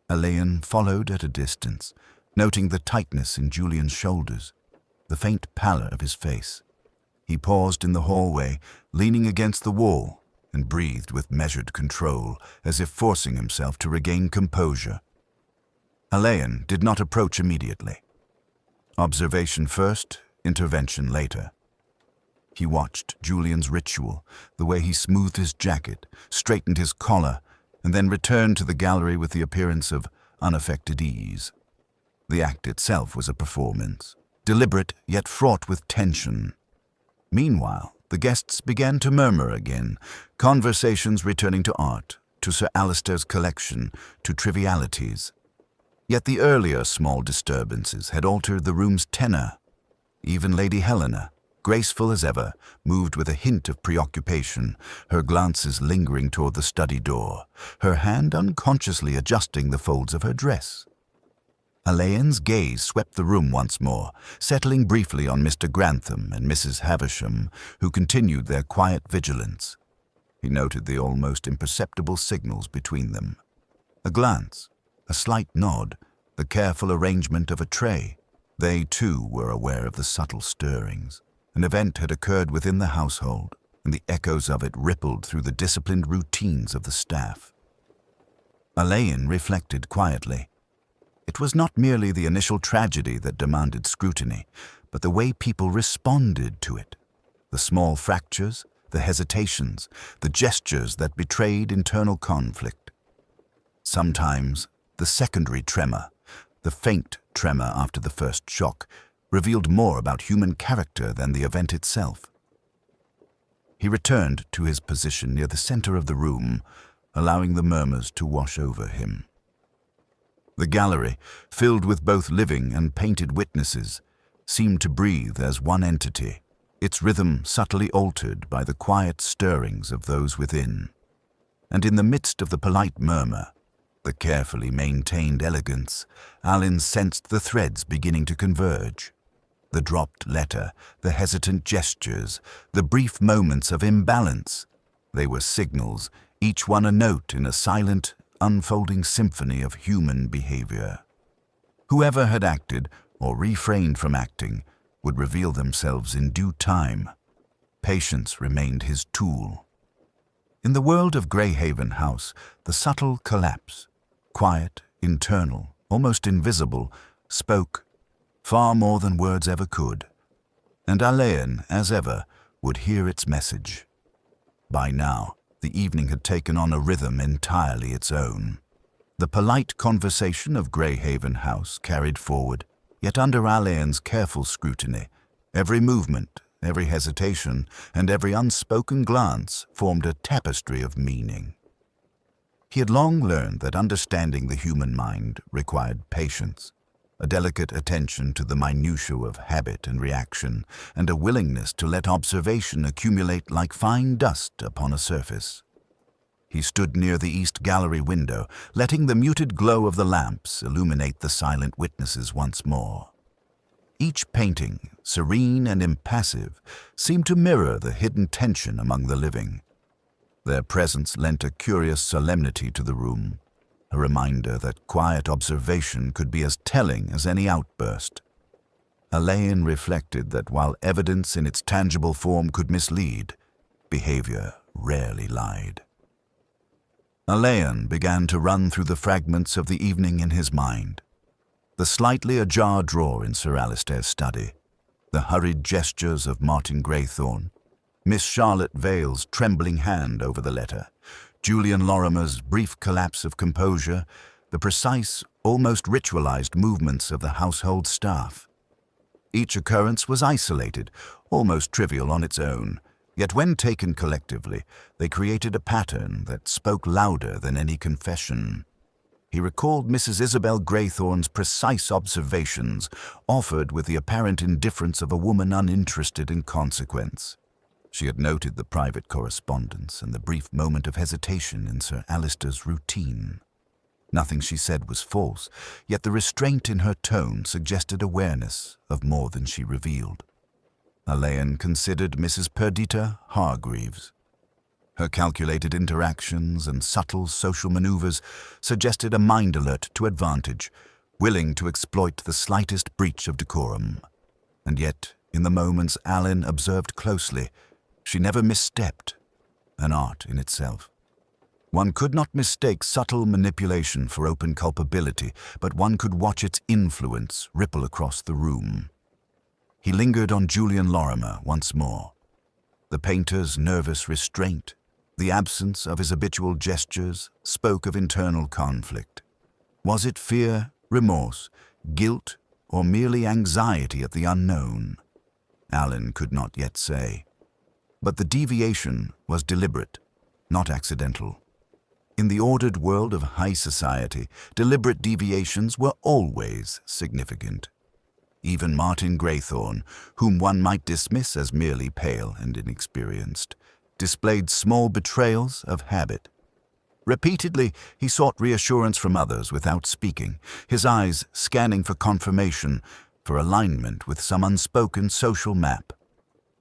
Alain followed at a distance, noting the tightness in Julian's shoulders, the faint pallor of his face. He paused in the hallway, leaning against the wall, and breathed with measured control, as if forcing himself to regain composure. Alain did not approach immediately. Observation first, intervention later. He watched Julian's ritual, the way he smoothed his jacket, straightened his collar, and then returned to the gallery with the appearance of unaffected ease. The act itself was a performance, deliberate yet fraught with tension. Meanwhile, the guests began to murmur again, conversations returning to art, to Sir Alistair's collection, to trivialities. Yet the earlier small disturbances had altered the room's tenor. Even Lady Helena, graceful as ever, moved with a hint of preoccupation, her glances lingering toward the study door, her hand unconsciously adjusting the folds of her dress. Alain's gaze swept the room once more, settling briefly on Mr. Grantham and Mrs. Havisham, who continued their quiet vigilance. He noted the almost imperceptible signals between them. A glance, a slight nod, the careful arrangement of a tray. They, too, were aware of the subtle stirrings. An event had occurred within the household, and the echoes of it rippled through the disciplined routines of the staff. Alain reflected quietly. It was not merely the initial tragedy that demanded scrutiny, but the way people responded to it. The small fractures, the hesitations, the gestures that betrayed internal conflict. Sometimes, the secondary tremor, the faint tremor after the first shock, revealed more about human character than the event itself. He returned to his position near the center of the room, allowing the murmurs to wash over him. The gallery, filled with both living and painted witnesses, seemed to breathe as one entity, its rhythm subtly altered by the quiet stirrings of those within. And in the midst of the polite murmur, the carefully maintained elegance, Alain sensed the threads beginning to converge. The dropped letter, the hesitant gestures, the brief moments of imbalance. They were signals, each one a note in a silent, unfolding symphony of human behavior. Whoever had acted, or refrained from acting, would reveal themselves in due time. Patience remained his tool. In the world of Greyhaven House, the subtle collapse, quiet, internal, almost invisible, spoke far more than words ever could. And Alain, as ever, would hear its message. By now, the evening had taken on a rhythm entirely its own. The polite conversation of Greyhaven House carried forward, yet under Alain's careful scrutiny, every movement, every hesitation, and every unspoken glance formed a tapestry of meaning. He had long learned that understanding the human mind required patience, a delicate attention to the minutiae of habit and reaction, and a willingness to let observation accumulate like fine dust upon a surface. He stood near the east gallery window, letting the muted glow of the lamps illuminate the silent witnesses once more. Each painting, serene and impassive, seemed to mirror the hidden tension among the living. Their presence lent a curious solemnity to the room, a reminder that quiet observation could be as telling as any outburst. Alain reflected that while evidence in its tangible form could mislead, behavior rarely lied. Alain began to run through the fragments of the evening in his mind. The slightly ajar drawer in Sir Alistair's study, the hurried gestures of Martin Greythorne, Miss Charlotte Vale's trembling hand over the letter, Julian Lorimer's brief collapse of composure, the precise, almost ritualized movements of the household staff. Each occurrence was isolated, almost trivial on its own, yet when taken collectively, they created a pattern that spoke louder than any confession. He recalled Mrs. Isabel Greythorne's precise observations, offered with the apparent indifference of a woman uninterested in consequence. She had noted the private correspondence and the brief moment of hesitation in Sir Alistair's routine. Nothing she said was false, yet the restraint in her tone suggested awareness of more than she revealed. Alain considered Mrs. Perdita Hargreaves. Her calculated interactions and subtle social maneuvers suggested a mind alert to advantage, willing to exploit the slightest breach of decorum. And yet, in the moments Alain observed closely, she never misstepped, an art in itself. One could not mistake subtle manipulation for open culpability, but one could watch its influence ripple across the room. He lingered on Julian Lorimer once more. The painter's nervous restraint, the absence of his habitual gestures, spoke of internal conflict. Was it fear, remorse, guilt, or merely anxiety at the unknown? Alain could not yet say. But the deviation was deliberate, not accidental. In the ordered world of high society, deliberate deviations were always significant. Even Martin Greythorne, whom one might dismiss as merely pale and inexperienced, displayed small betrayals of habit. Repeatedly, he sought reassurance from others without speaking, his eyes scanning for confirmation, for alignment with some unspoken social map.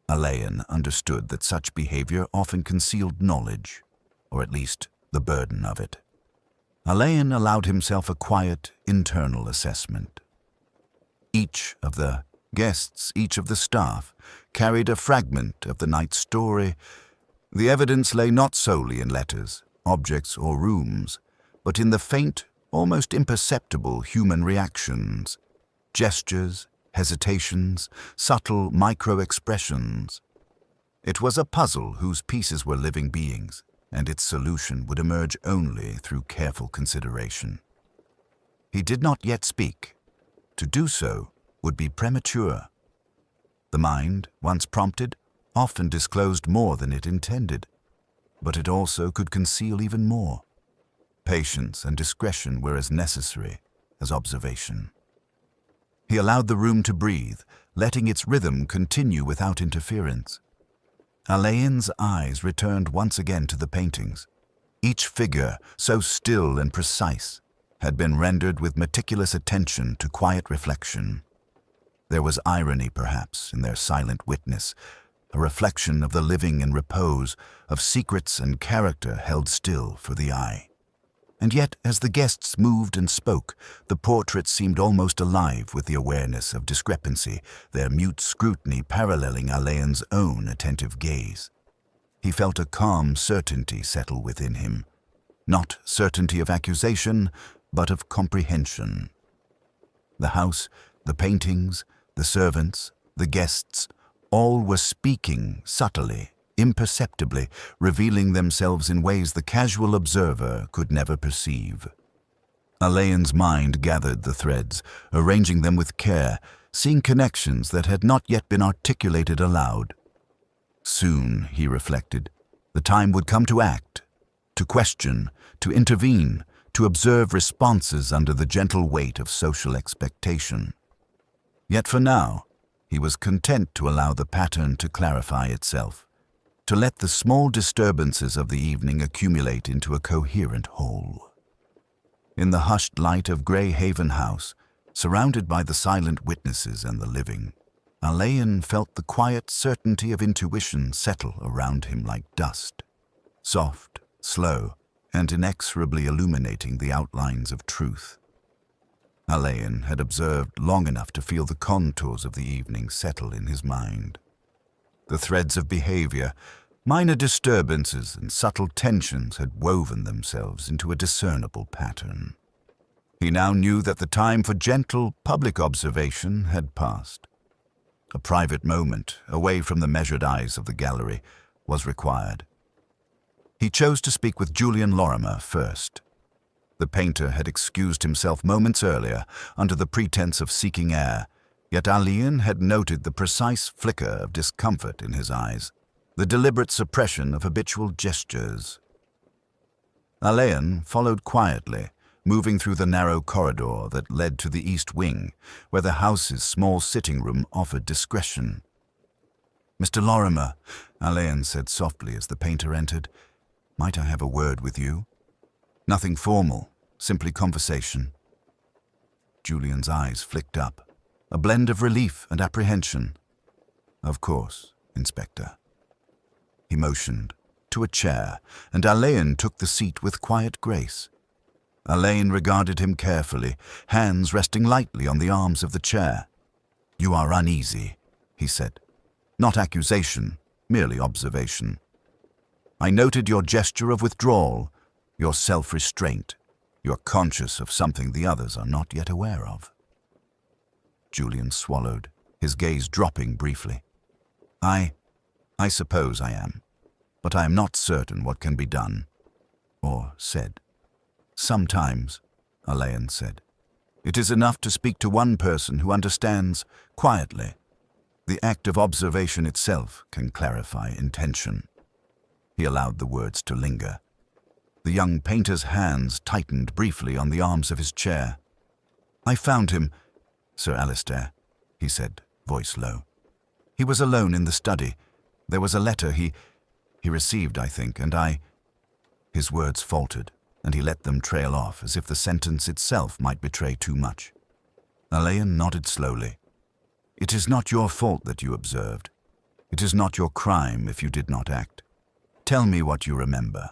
Alain understood that such behavior often concealed knowledge, or at least the burden of it. Alain allowed himself a quiet, internal assessment. Each of the guests, each of the staff, carried a fragment of the night's story. The evidence lay not solely in letters, objects, or rooms, but in the faint, almost imperceptible human reactions, gestures, hesitations, subtle micro-expressions. It was a puzzle whose pieces were living beings, and its solution would emerge only through careful consideration. He did not yet speak. To do so would be premature. The mind, once prompted, often disclosed more than it intended, but it also could conceal even more. Patience and discretion were as necessary as observation. He allowed the room to breathe, letting its rhythm continue without interference. Alain's eyes returned once again to the paintings. Each figure, so still and precise, had been rendered with meticulous attention to quiet reflection. There was irony, perhaps, in their silent witness, a reflection of the living in repose, of secrets and character held still for the eye. And yet, as the guests moved and spoke, the portraits seemed almost alive with the awareness of discrepancy, their mute scrutiny paralleling Alain's own attentive gaze. He felt a calm certainty settle within him, not certainty of accusation, but of comprehension. The house, the paintings, the servants, the guests, all were speaking subtly, imperceptibly, revealing themselves in ways the casual observer could never perceive. Alain's mind gathered the threads, arranging them with care, seeing connections that had not yet been articulated aloud. Soon, he reflected, the time would come to act, to question, to intervene, to observe responses under the gentle weight of social expectation. Yet for now, he was content to allow the pattern to clarify itself, to let the small disturbances of the evening accumulate into a coherent whole. In the hushed light of Grey Haven House, surrounded by the silent witnesses and the living, Alain felt the quiet certainty of intuition settle around him like dust, soft, slow, and inexorably illuminating the outlines of truth. Alain had observed long enough to feel the contours of the evening settle in his mind. The threads of behavior, minor disturbances and subtle tensions had woven themselves into a discernible pattern. He now knew that the time for gentle, public observation had passed. A private moment, away from the measured eyes of the gallery, was required. He chose to speak with Julian Lorimer first. The painter had excused himself moments earlier under the pretense of seeking air, yet Alain had noted the precise flicker of discomfort in his eyes, the deliberate suppression of habitual gestures. Alain followed quietly, moving through the narrow corridor that led to the east wing, where the house's small sitting room offered discretion. "Mr. Lorimer," Alain said softly as the painter entered, "might I have a word with you? Nothing formal, simply conversation." Julian's eyes flicked up, a blend of relief and apprehension. "Of course, Inspector." He motioned to a chair, and Alain took the seat with quiet grace. Alain regarded him carefully, hands resting lightly on the arms of the chair. "You are uneasy," he said. "Not accusation, merely observation. I noted your gesture of withdrawal, your self-restraint. You're conscious of something the others are not yet aware of." Julian swallowed, his gaze dropping briefly. I suppose I am, but I am not certain what can be done, or said." "Sometimes," Alain said, "it is enough to speak to one person who understands quietly. The act of observation itself can clarify intention." He allowed the words to linger. The young painter's hands tightened briefly on the arms of his chair. "I found him, Sir Alistair," he said, voice low. "He was alone in the study. There was a letter he received, I think, and I..." His words faltered, and he let them trail off as if the sentence itself might betray too much. Alain nodded slowly. "It is not your fault that you observed. It is not your crime if you did not act. Tell me what you remember."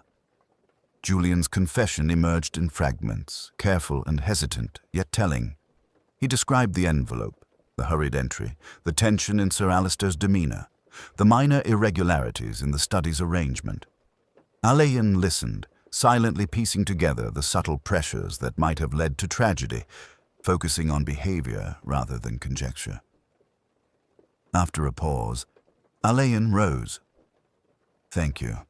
Julian's confession emerged in fragments, careful and hesitant, yet telling. He described the envelope, the hurried entry, the tension in Sir Alister's demeanour, the minor irregularities in the study's arrangement. Alain listened, silently piecing together the subtle pressures that might have led to tragedy, focusing on behaviour rather than conjecture. After a pause, Alain rose. "Thank you.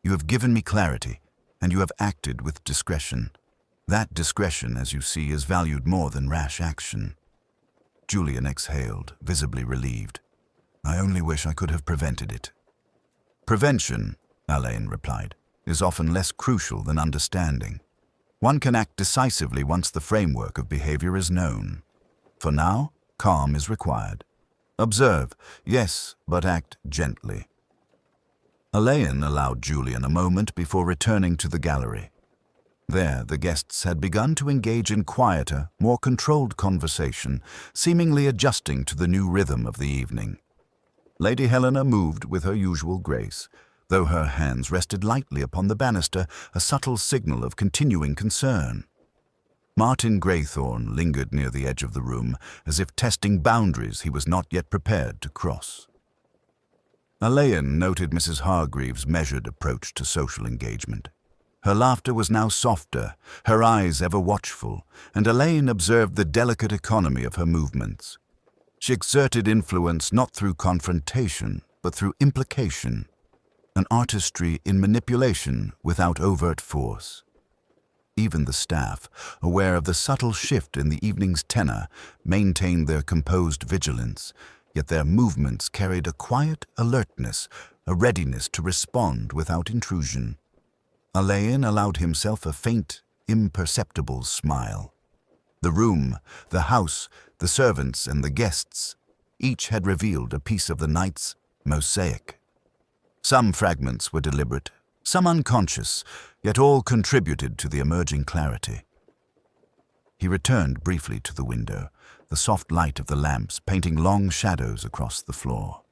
You have given me clarity, and you have acted with discretion. That discretion, as you see, is valued more than rash action." Julian exhaled, visibly relieved. "I only wish I could have prevented it." "Prevention," Alain replied, "is often less crucial than understanding. One can act decisively once the framework of behavior is known. For now, calm is required. Observe, yes, but act gently." Alain allowed Julian a moment before returning to the gallery. There, the guests had begun to engage in quieter, more controlled conversation, seemingly adjusting to the new rhythm of the evening. Lady Helena moved with her usual grace, though her hands rested lightly upon the banister, a subtle signal of continuing concern. Martin Greythorne lingered near the edge of the room, as if testing boundaries he was not yet prepared to cross. Alain noted Mrs. Hargreaves' measured approach to social engagement. Her laughter was now softer, her eyes ever watchful, and Alain observed the delicate economy of her movements. She exerted influence not through confrontation, but through implication, an artistry in manipulation without overt force. Even the staff, aware of the subtle shift in the evening's tenor, maintained their composed vigilance, yet their movements carried a quiet alertness, a readiness to respond without intrusion. Alain allowed himself a faint, imperceptible smile. The room, the house, the servants and the guests, each had revealed a piece of the night's mosaic. Some fragments were deliberate, some unconscious, yet all contributed to the emerging clarity. He returned briefly to the window, the soft light of the lamps painting long shadows across the floor.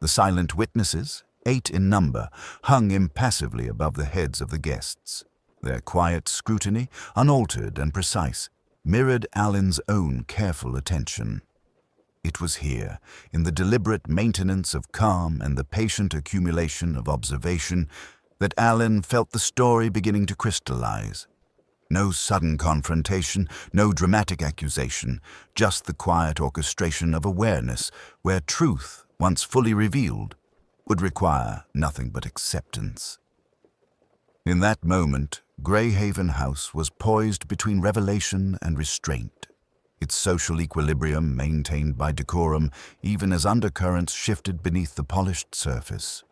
The silent witnesses, 8 in number, hung impassively above the heads of the guests. Their quiet scrutiny, unaltered and precise, mirrored Alan's own careful attention. It was here, in the deliberate maintenance of calm and the patient accumulation of observation, that Alan felt the story beginning to crystallize. No sudden confrontation, no dramatic accusation, just the quiet orchestration of awareness, where truth, once fully revealed, would require nothing but acceptance. In that moment, Greyhaven House was poised between revelation and restraint, its social equilibrium maintained by decorum even as undercurrents shifted beneath the polished surface.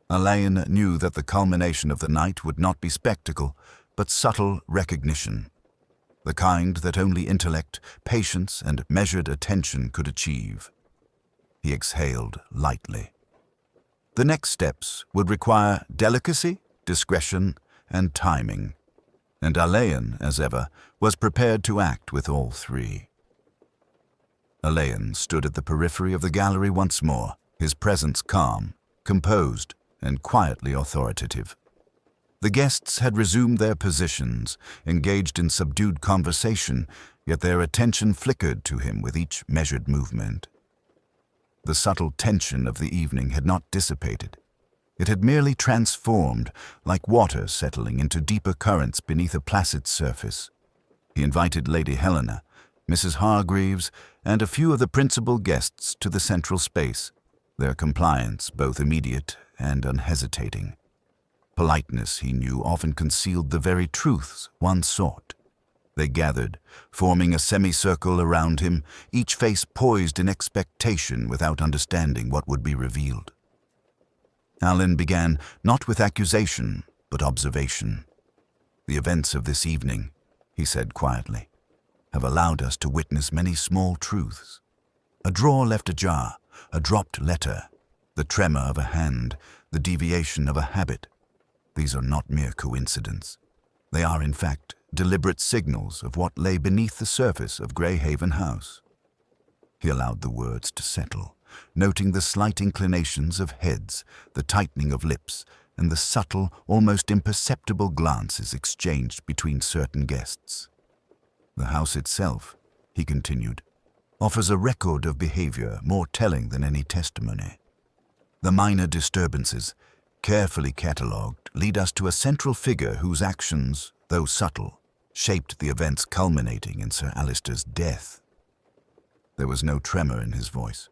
Alain knew that the culmination of the night would not be spectacle, but subtle recognition, the kind that only intellect, patience, and measured attention could achieve. He exhaled lightly. The next steps would require delicacy, discretion, and timing, and Alain, as ever, was prepared to act with all three. Alain stood at the periphery of the gallery once more, his presence calm, composed, and quietly authoritative. The guests had resumed their positions, engaged in subdued conversation, yet their attention flickered to him with each measured movement. The subtle tension of the evening had not dissipated. It had merely transformed, like water settling into deeper currents beneath a placid surface. He invited Lady Helena, Mrs. Hargreaves, and a few of the principal guests to the central space, their compliance both immediate and unhesitating. Politeness, he knew, often concealed the very truths one sought. They gathered, forming a semicircle around him, each face poised in expectation without understanding what would be revealed. Alan began not with accusation, but observation. "The events of this evening," he said quietly, "have allowed us to witness many small truths. A drawer left ajar, a dropped letter, the tremor of a hand, the deviation of a habit. These are not mere coincidence. They are, in fact, deliberate signals of what lay beneath the surface of Greyhaven House. He allowed the words to settle, noting the slight inclinations of heads, the tightening of lips, and the subtle, almost imperceptible glances exchanged between certain guests. The house itself, he continued, offers a record of behavior more telling than any testimony. The minor disturbances, carefully catalogued, lead us to a central figure whose actions, though subtle, shaped the events culminating in Sir Alistair's death. There was no tremor in his voice,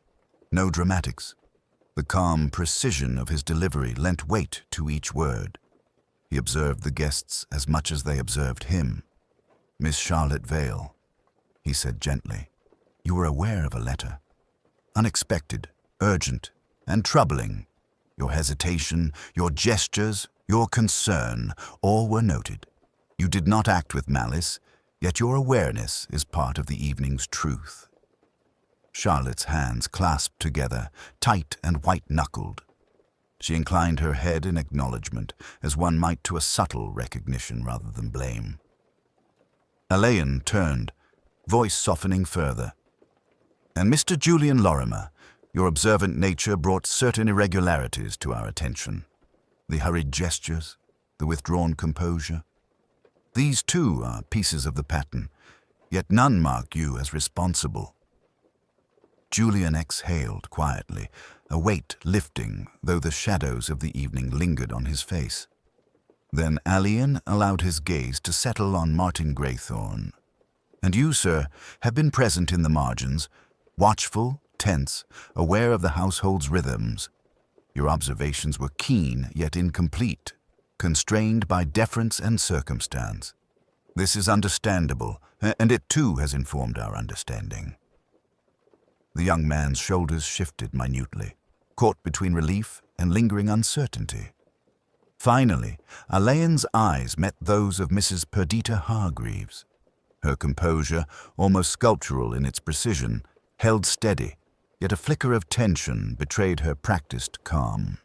no dramatics. The calm precision of his delivery lent weight to each word. He observed the guests as much as they observed him. "Miss Charlotte Vale," he said gently, "you were aware of a letter. Unexpected, urgent, and troubling. Your hesitation, your gestures, your concern, all were noted. You did not act with malice, yet your awareness is part of the evening's truth." Charlotte's hands clasped together, tight and white-knuckled. She inclined her head in acknowledgement, as one might to a subtle recognition rather than blame. Alain turned, voice softening further. "And Mr. Julian Lorimer, your observant nature brought certain irregularities to our attention. The hurried gestures, the withdrawn composure. These too are pieces of the pattern, yet none mark you as responsible." Julian exhaled quietly, a weight lifting, though the shadows of the evening lingered on his face. Then Alain allowed his gaze to settle on Martin Graythorne. "And you, sir, have been present in the margins, watchful, tense, aware of the household's rhythms. Your observations were keen yet incomplete, constrained by deference and circumstance. This is understandable, and it too has informed our understanding." The young man's shoulders shifted minutely, caught between relief and lingering uncertainty. Finally, Alain's eyes met those of Mrs. Perdita Hargreaves. Her composure, almost sculptural in its precision, held steady, yet a flicker of tension betrayed her practiced calm.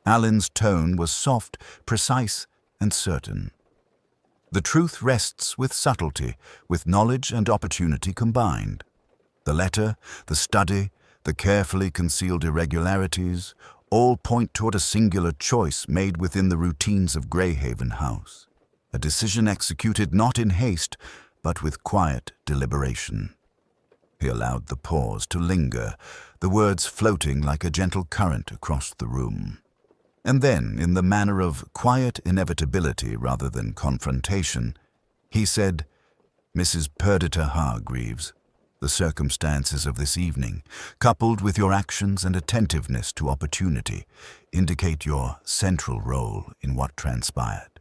Alain's tone was soft, precise, and certain. The truth rests with subtlety, with knowledge and opportunity combined. The letter, the study, the carefully concealed irregularities, all point toward a singular choice made within the routines of Greyhaven House, a decision executed not in haste, but with quiet deliberation. He allowed the pause to linger, the words floating like a gentle current across the room. And then, in the manner of quiet inevitability rather than confrontation, he said, "Mrs. Perdita Hargreaves, the circumstances of this evening, coupled with your actions and attentiveness to opportunity, indicate your central role in what transpired.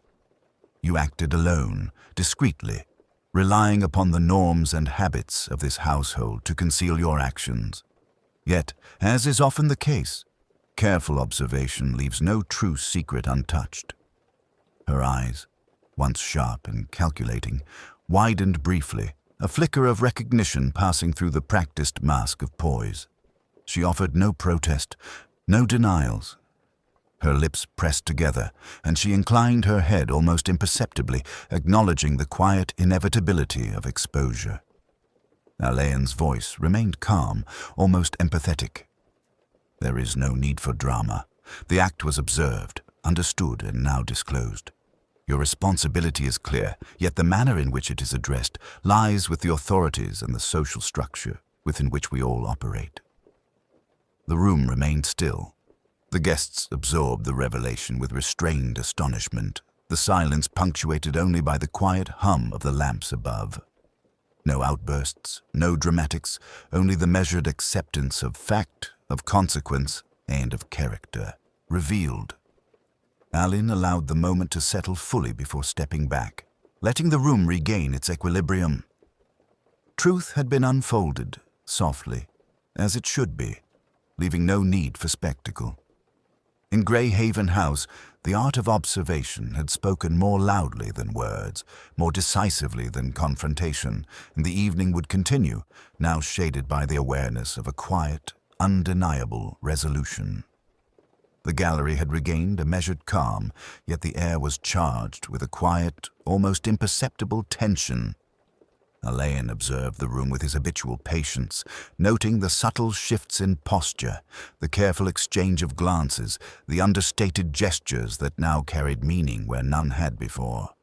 You acted alone, discreetly, relying upon the norms and habits of this household to conceal your actions. Yet, as is often the case, careful observation leaves no true secret untouched." Her eyes, once sharp and calculating, widened briefly, a flicker of recognition passing through the practiced mask of poise. She offered no protest, no denials. Her lips pressed together, and she inclined her head almost imperceptibly, acknowledging the quiet inevitability of exposure. Alain's voice remained calm, almost empathetic. "There is no need for drama. The act was observed, understood, and now disclosed. Your responsibility is clear, yet the manner in which it is addressed lies with the authorities and the social structure within which we all operate." The room remained still. The guests absorbed the revelation with restrained astonishment, the silence punctuated only by the quiet hum of the lamps above. No outbursts, no dramatics, only the measured acceptance of fact, of consequence, and of character, revealed. Alain allowed the moment to settle fully before stepping back, letting the room regain its equilibrium. Truth had been unfolded, softly, as it should be, leaving no need for spectacle. In Greyhaven House, the art of observation had spoken more loudly than words, more decisively than confrontation, and the evening would continue, now shaded by the awareness of a quiet, undeniable resolution. The gallery had regained a measured calm, yet the air was charged with a quiet, almost imperceptible tension. Alain observed the room with his habitual patience, noting the subtle shifts in posture, the careful exchange of glances, the understated gestures that now carried meaning where none had before.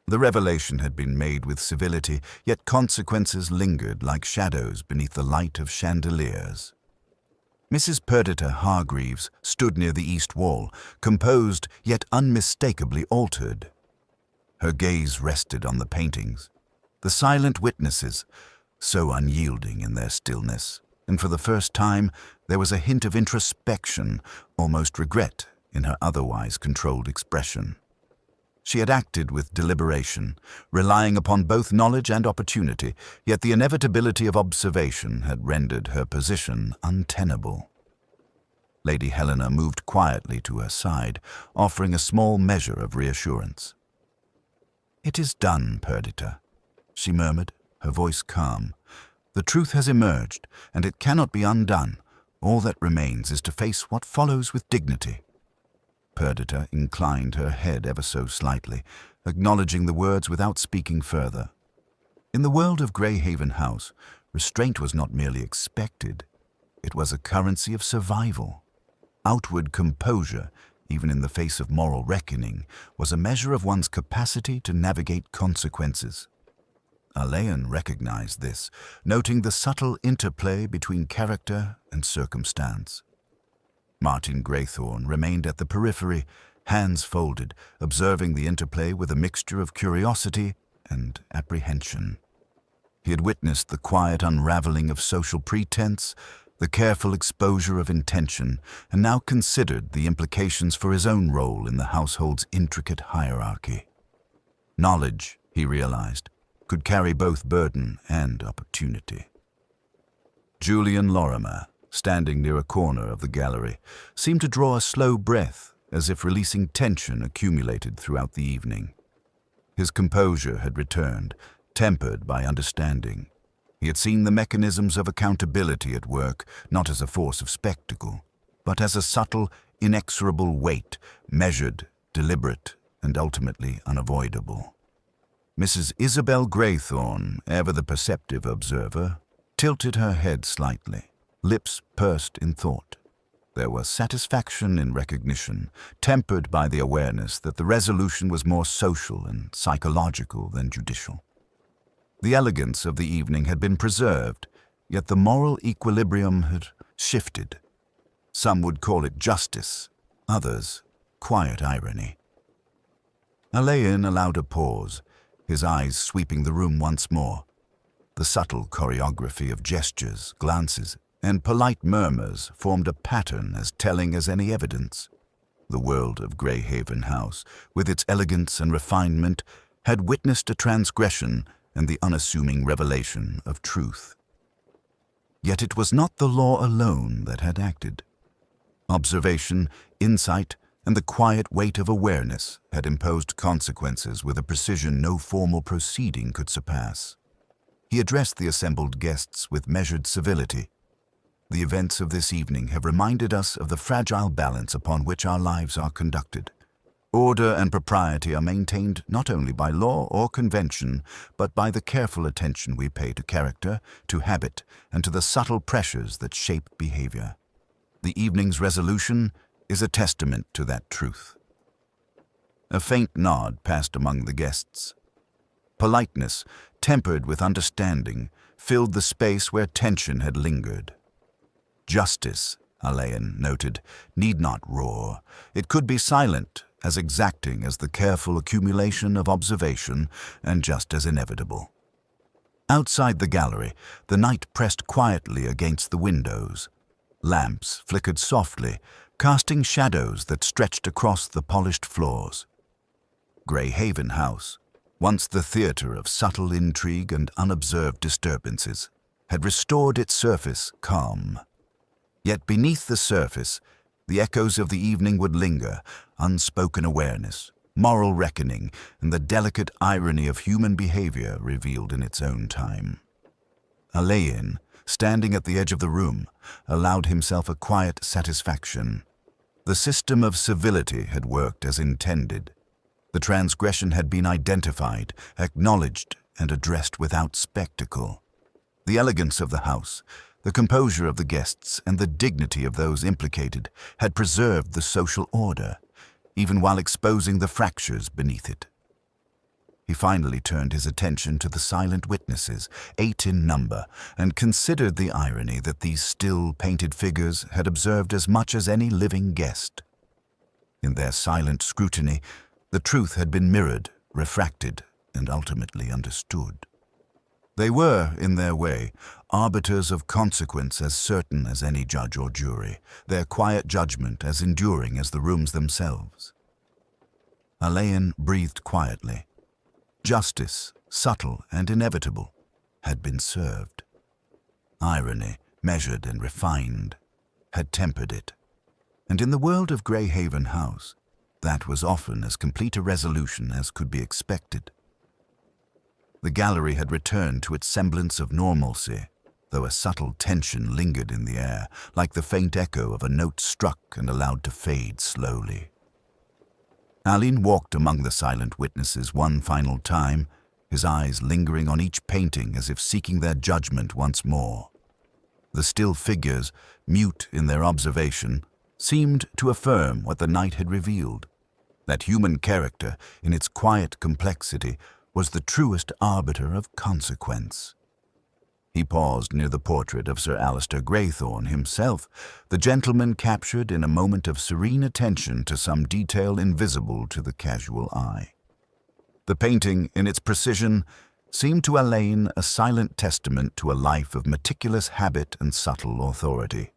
The revelation had been made with civility, yet consequences lingered like shadows beneath the light of chandeliers. Mrs. Perdita Hargreaves stood near the east wall, composed yet unmistakably altered. Her gaze rested on the paintings, the silent witnesses, so unyielding in their stillness, and for the first time there was a hint of introspection, almost regret, in her otherwise controlled expression. She had acted with deliberation, relying upon both knowledge and opportunity, yet the inevitability of observation had rendered her position untenable. Lady Helena moved quietly to her side, offering a small measure of reassurance. "It is done, Perdita," she murmured, her voice calm. "The truth has emerged, and it cannot be undone. All that remains is to face what follows with dignity." Perdita inclined her head ever so slightly, acknowledging the words without speaking further. In the world of Greyhaven House, restraint was not merely expected. It was a currency of survival. Outward composure, even in the face of moral reckoning, was a measure of one's capacity to navigate consequences. Alain recognized this, noting the subtle interplay between character and circumstance. Martin Graythorne remained at the periphery, hands folded, observing the interplay with a mixture of curiosity and apprehension. He had witnessed the quiet unraveling of social pretense, the careful exposure of intention, and now considered the implications for his own role in the household's intricate hierarchy. Knowledge, he realized, could carry both burden and opportunity. Julian Lorimer, standing near a corner of the gallery, seemed to draw a slow breath, as if releasing tension accumulated throughout the evening. His composure had returned, tempered by understanding. He had seen the mechanisms of accountability at work, not as a force of spectacle, but as a subtle, inexorable weight, measured, deliberate, and ultimately unavoidable. Mrs. Isabel Graythorne, ever the perceptive observer, tilted her head slightly, lips pursed in thought. There was satisfaction in recognition, tempered by the awareness that the resolution was more social and psychological than judicial. The elegance of the evening had been preserved, yet the moral equilibrium had shifted. Some would call it justice, others quiet irony. Alain allowed a pause, his eyes sweeping the room once more. The subtle choreography of gestures, glances, and polite murmurs formed a pattern as telling as any evidence. The world of Greyhaven House, with its elegance and refinement, had witnessed a transgression and the unassuming revelation of truth. Yet it was not the law alone that had acted. Observation, insight, and the quiet weight of awareness had imposed consequences with a precision no formal proceeding could surpass. He addressed the assembled guests with measured civility. The events of this evening have reminded us of the fragile balance upon which our lives are conducted. Order and propriety are maintained not only by law or convention, but by the careful attention we pay to character, to habit, and to the subtle pressures that shape behavior. The evening's resolution is a testament to that truth. A faint nod passed among the guests. Politeness, tempered with understanding, filled the space where tension had lingered. Justice, Alain noted, need not roar. It could be silent, as exacting as the careful accumulation of observation, and just as inevitable. Outside the gallery, the night pressed quietly against the windows. Lamps flickered softly, casting shadows that stretched across the polished floors. Greyhaven House, once the theater of subtle intrigue and unobserved disturbances, had restored its surface calm. Yet beneath the surface, the echoes of the evening would linger, unspoken awareness, moral reckoning, and the delicate irony of human behavior revealed in its own time. Alain, standing at the edge of the room, allowed himself a quiet satisfaction. The system of civility had worked as intended. The transgression had been identified, acknowledged, and addressed without spectacle. The elegance of the house, the composure of the guests, and the dignity of those implicated had preserved the social order, even while exposing the fractures beneath it. He finally turned his attention to the silent witnesses, 8 in number, and considered the irony that these still painted figures had observed as much as any living guest. In their silent scrutiny, the truth had been mirrored, refracted, and ultimately understood. They were, in their way, arbiters of consequence as certain as any judge or jury, their quiet judgment as enduring as the rooms themselves. Alain breathed quietly. Justice, subtle and inevitable, had been served. Irony, measured and refined, had tempered it. And in the world of Greyhaven House, that was often as complete a resolution as could be expected. The gallery had returned to its semblance of normalcy, though a subtle tension lingered in the air, like the faint echo of a note struck and allowed to fade slowly. Alain walked among the silent witnesses one final time, his eyes lingering on each painting as if seeking their judgment once more. The still figures, mute in their observation, seemed to affirm what the night had revealed, that human character, in its quiet complexity, was the truest arbiter of consequence. He paused near the portrait of Sir Alistair Greythorne himself, the gentleman captured in a moment of serene attention to some detail invisible to the casual eye. The painting, in its precision, seemed to Alain a silent testament to a life of meticulous habit and subtle authority,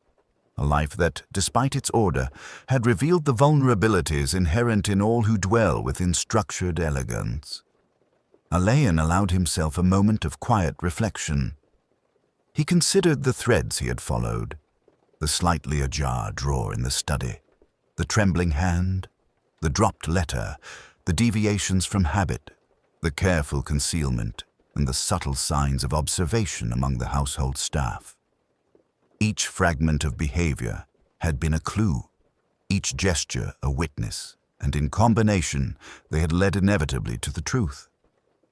a life that, despite its order, had revealed the vulnerabilities inherent in all who dwell within structured elegance. Alain allowed himself a moment of quiet reflection. He considered the threads he had followed, the slightly ajar drawer in the study, the trembling hand, the dropped letter, the deviations from habit, the careful concealment, and the subtle signs of observation among the household staff. Each fragment of behavior had been a clue, each gesture a witness, and in combination they had led inevitably to the truth.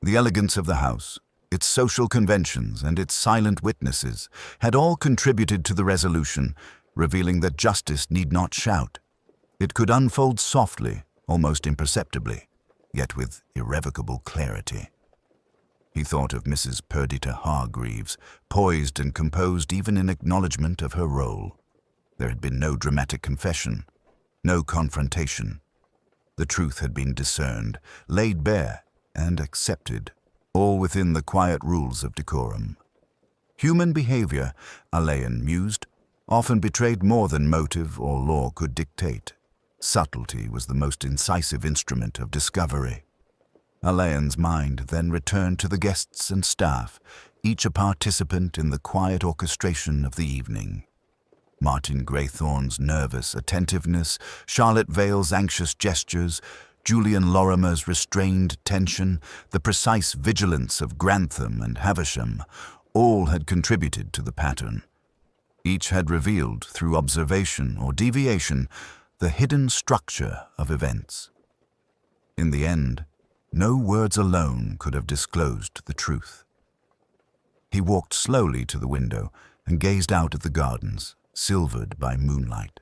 The elegance of the house, its social conventions, and its silent witnesses had all contributed to the resolution, revealing that justice need not shout. It could unfold softly, almost imperceptibly, yet with irrevocable clarity. He thought of Mrs. Perdita Hargreaves, poised and composed even in acknowledgement of her role. There had been no dramatic confession, no confrontation. The truth had been discerned, laid bare, and accepted, all within the quiet rules of decorum. Human behavior, Alain mused, often betrayed more than motive or law could dictate. Subtlety was the most incisive instrument of discovery. Alain's mind then returned to the guests and staff, each a participant in the quiet orchestration of the evening. Martin Greythorne's nervous attentiveness, Charlotte Vale's anxious gestures, Julian Lorimer's restrained tension, the precise vigilance of Grantham and Havisham, all had contributed to the pattern. Each had revealed, through observation or deviation, the hidden structure of events. In the end, no words alone could have disclosed the truth. He walked slowly to the window and gazed out at the gardens, silvered by moonlight.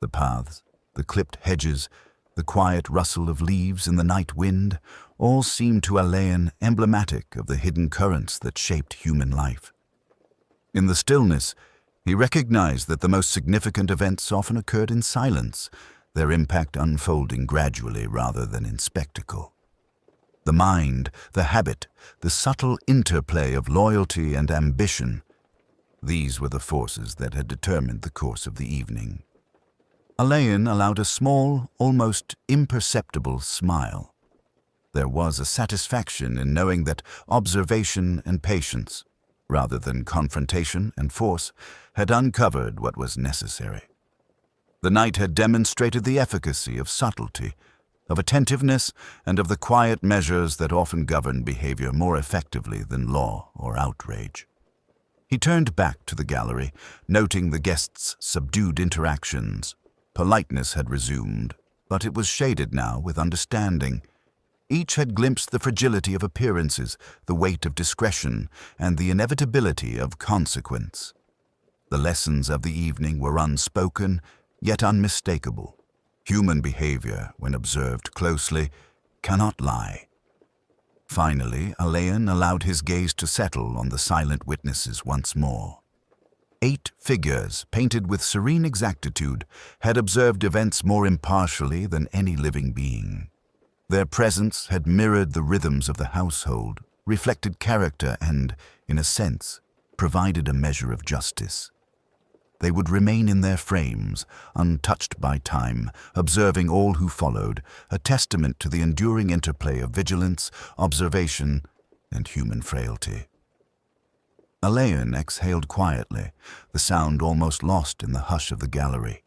The paths, the clipped hedges, the quiet rustle of leaves in the night wind, all seemed to Alain emblematic of the hidden currents that shaped human life. In the stillness, he recognized that the most significant events often occurred in silence, their impact unfolding gradually rather than in spectacle. The mind, the habit, the subtle interplay of loyalty and ambition, these were the forces that had determined the course of the evening. Alain allowed a small, almost imperceptible smile. There was a satisfaction in knowing that observation and patience, rather than confrontation and force, had uncovered what was necessary. The night had demonstrated the efficacy of subtlety, of attentiveness, and of the quiet measures that often govern behavior more effectively than law or outrage. He turned back to the gallery, noting the guests' subdued interactions, Politeness had resumed, but it was shaded now with understanding. Each had glimpsed the fragility of appearances, the weight of discretion, and the inevitability of consequence. The lessons of the evening were unspoken, yet unmistakable. Human behavior, when observed closely, cannot lie. Finally, Alain allowed his gaze to settle on the silent witnesses once more. 8 figures, painted with serene exactitude, had observed events more impartially than any living being. Their presence had mirrored the rhythms of the household, reflected character and, in a sense, provided a measure of justice. They would remain in their frames, untouched by time, observing all who followed, a testament to the enduring interplay of vigilance, observation, and human frailty. Alain exhaled quietly, the sound almost lost in the hush of the gallery.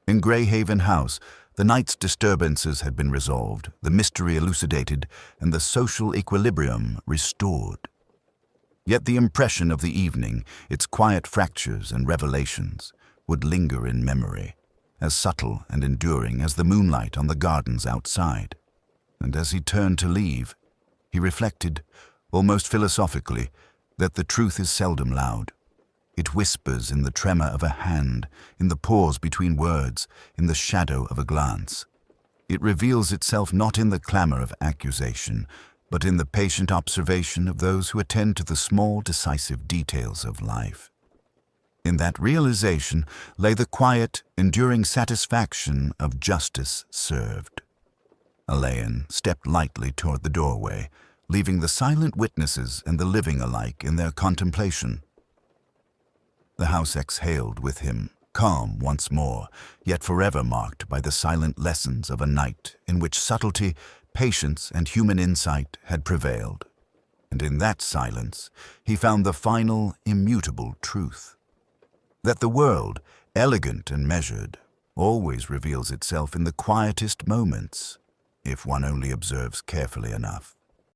In Greyhaven House, the night's disturbances had been resolved, the mystery elucidated, and the social equilibrium restored. Yet the impression of the evening, its quiet fractures and revelations, would linger in memory, as subtle and enduring as the moonlight on the gardens outside. And as he turned to leave, he reflected, almost philosophically, that the truth is seldom loud. It whispers in the tremor of a hand, in the pause between words, in the shadow of a glance. It reveals itself not in the clamor of accusation, but in the patient observation of those who attend to the small, decisive details of life. In that realization lay the quiet, enduring satisfaction of justice served. Alain stepped lightly toward the doorway, leaving the silent witnesses and the living alike in their contemplation. The house exhaled with him, calm once more, yet forever marked by the silent lessons of a night in which subtlety, patience, and human insight had prevailed. And in that silence, he found the final, immutable truth. That the world, elegant and measured, always reveals itself in the quietest moments, if one only observes carefully enough.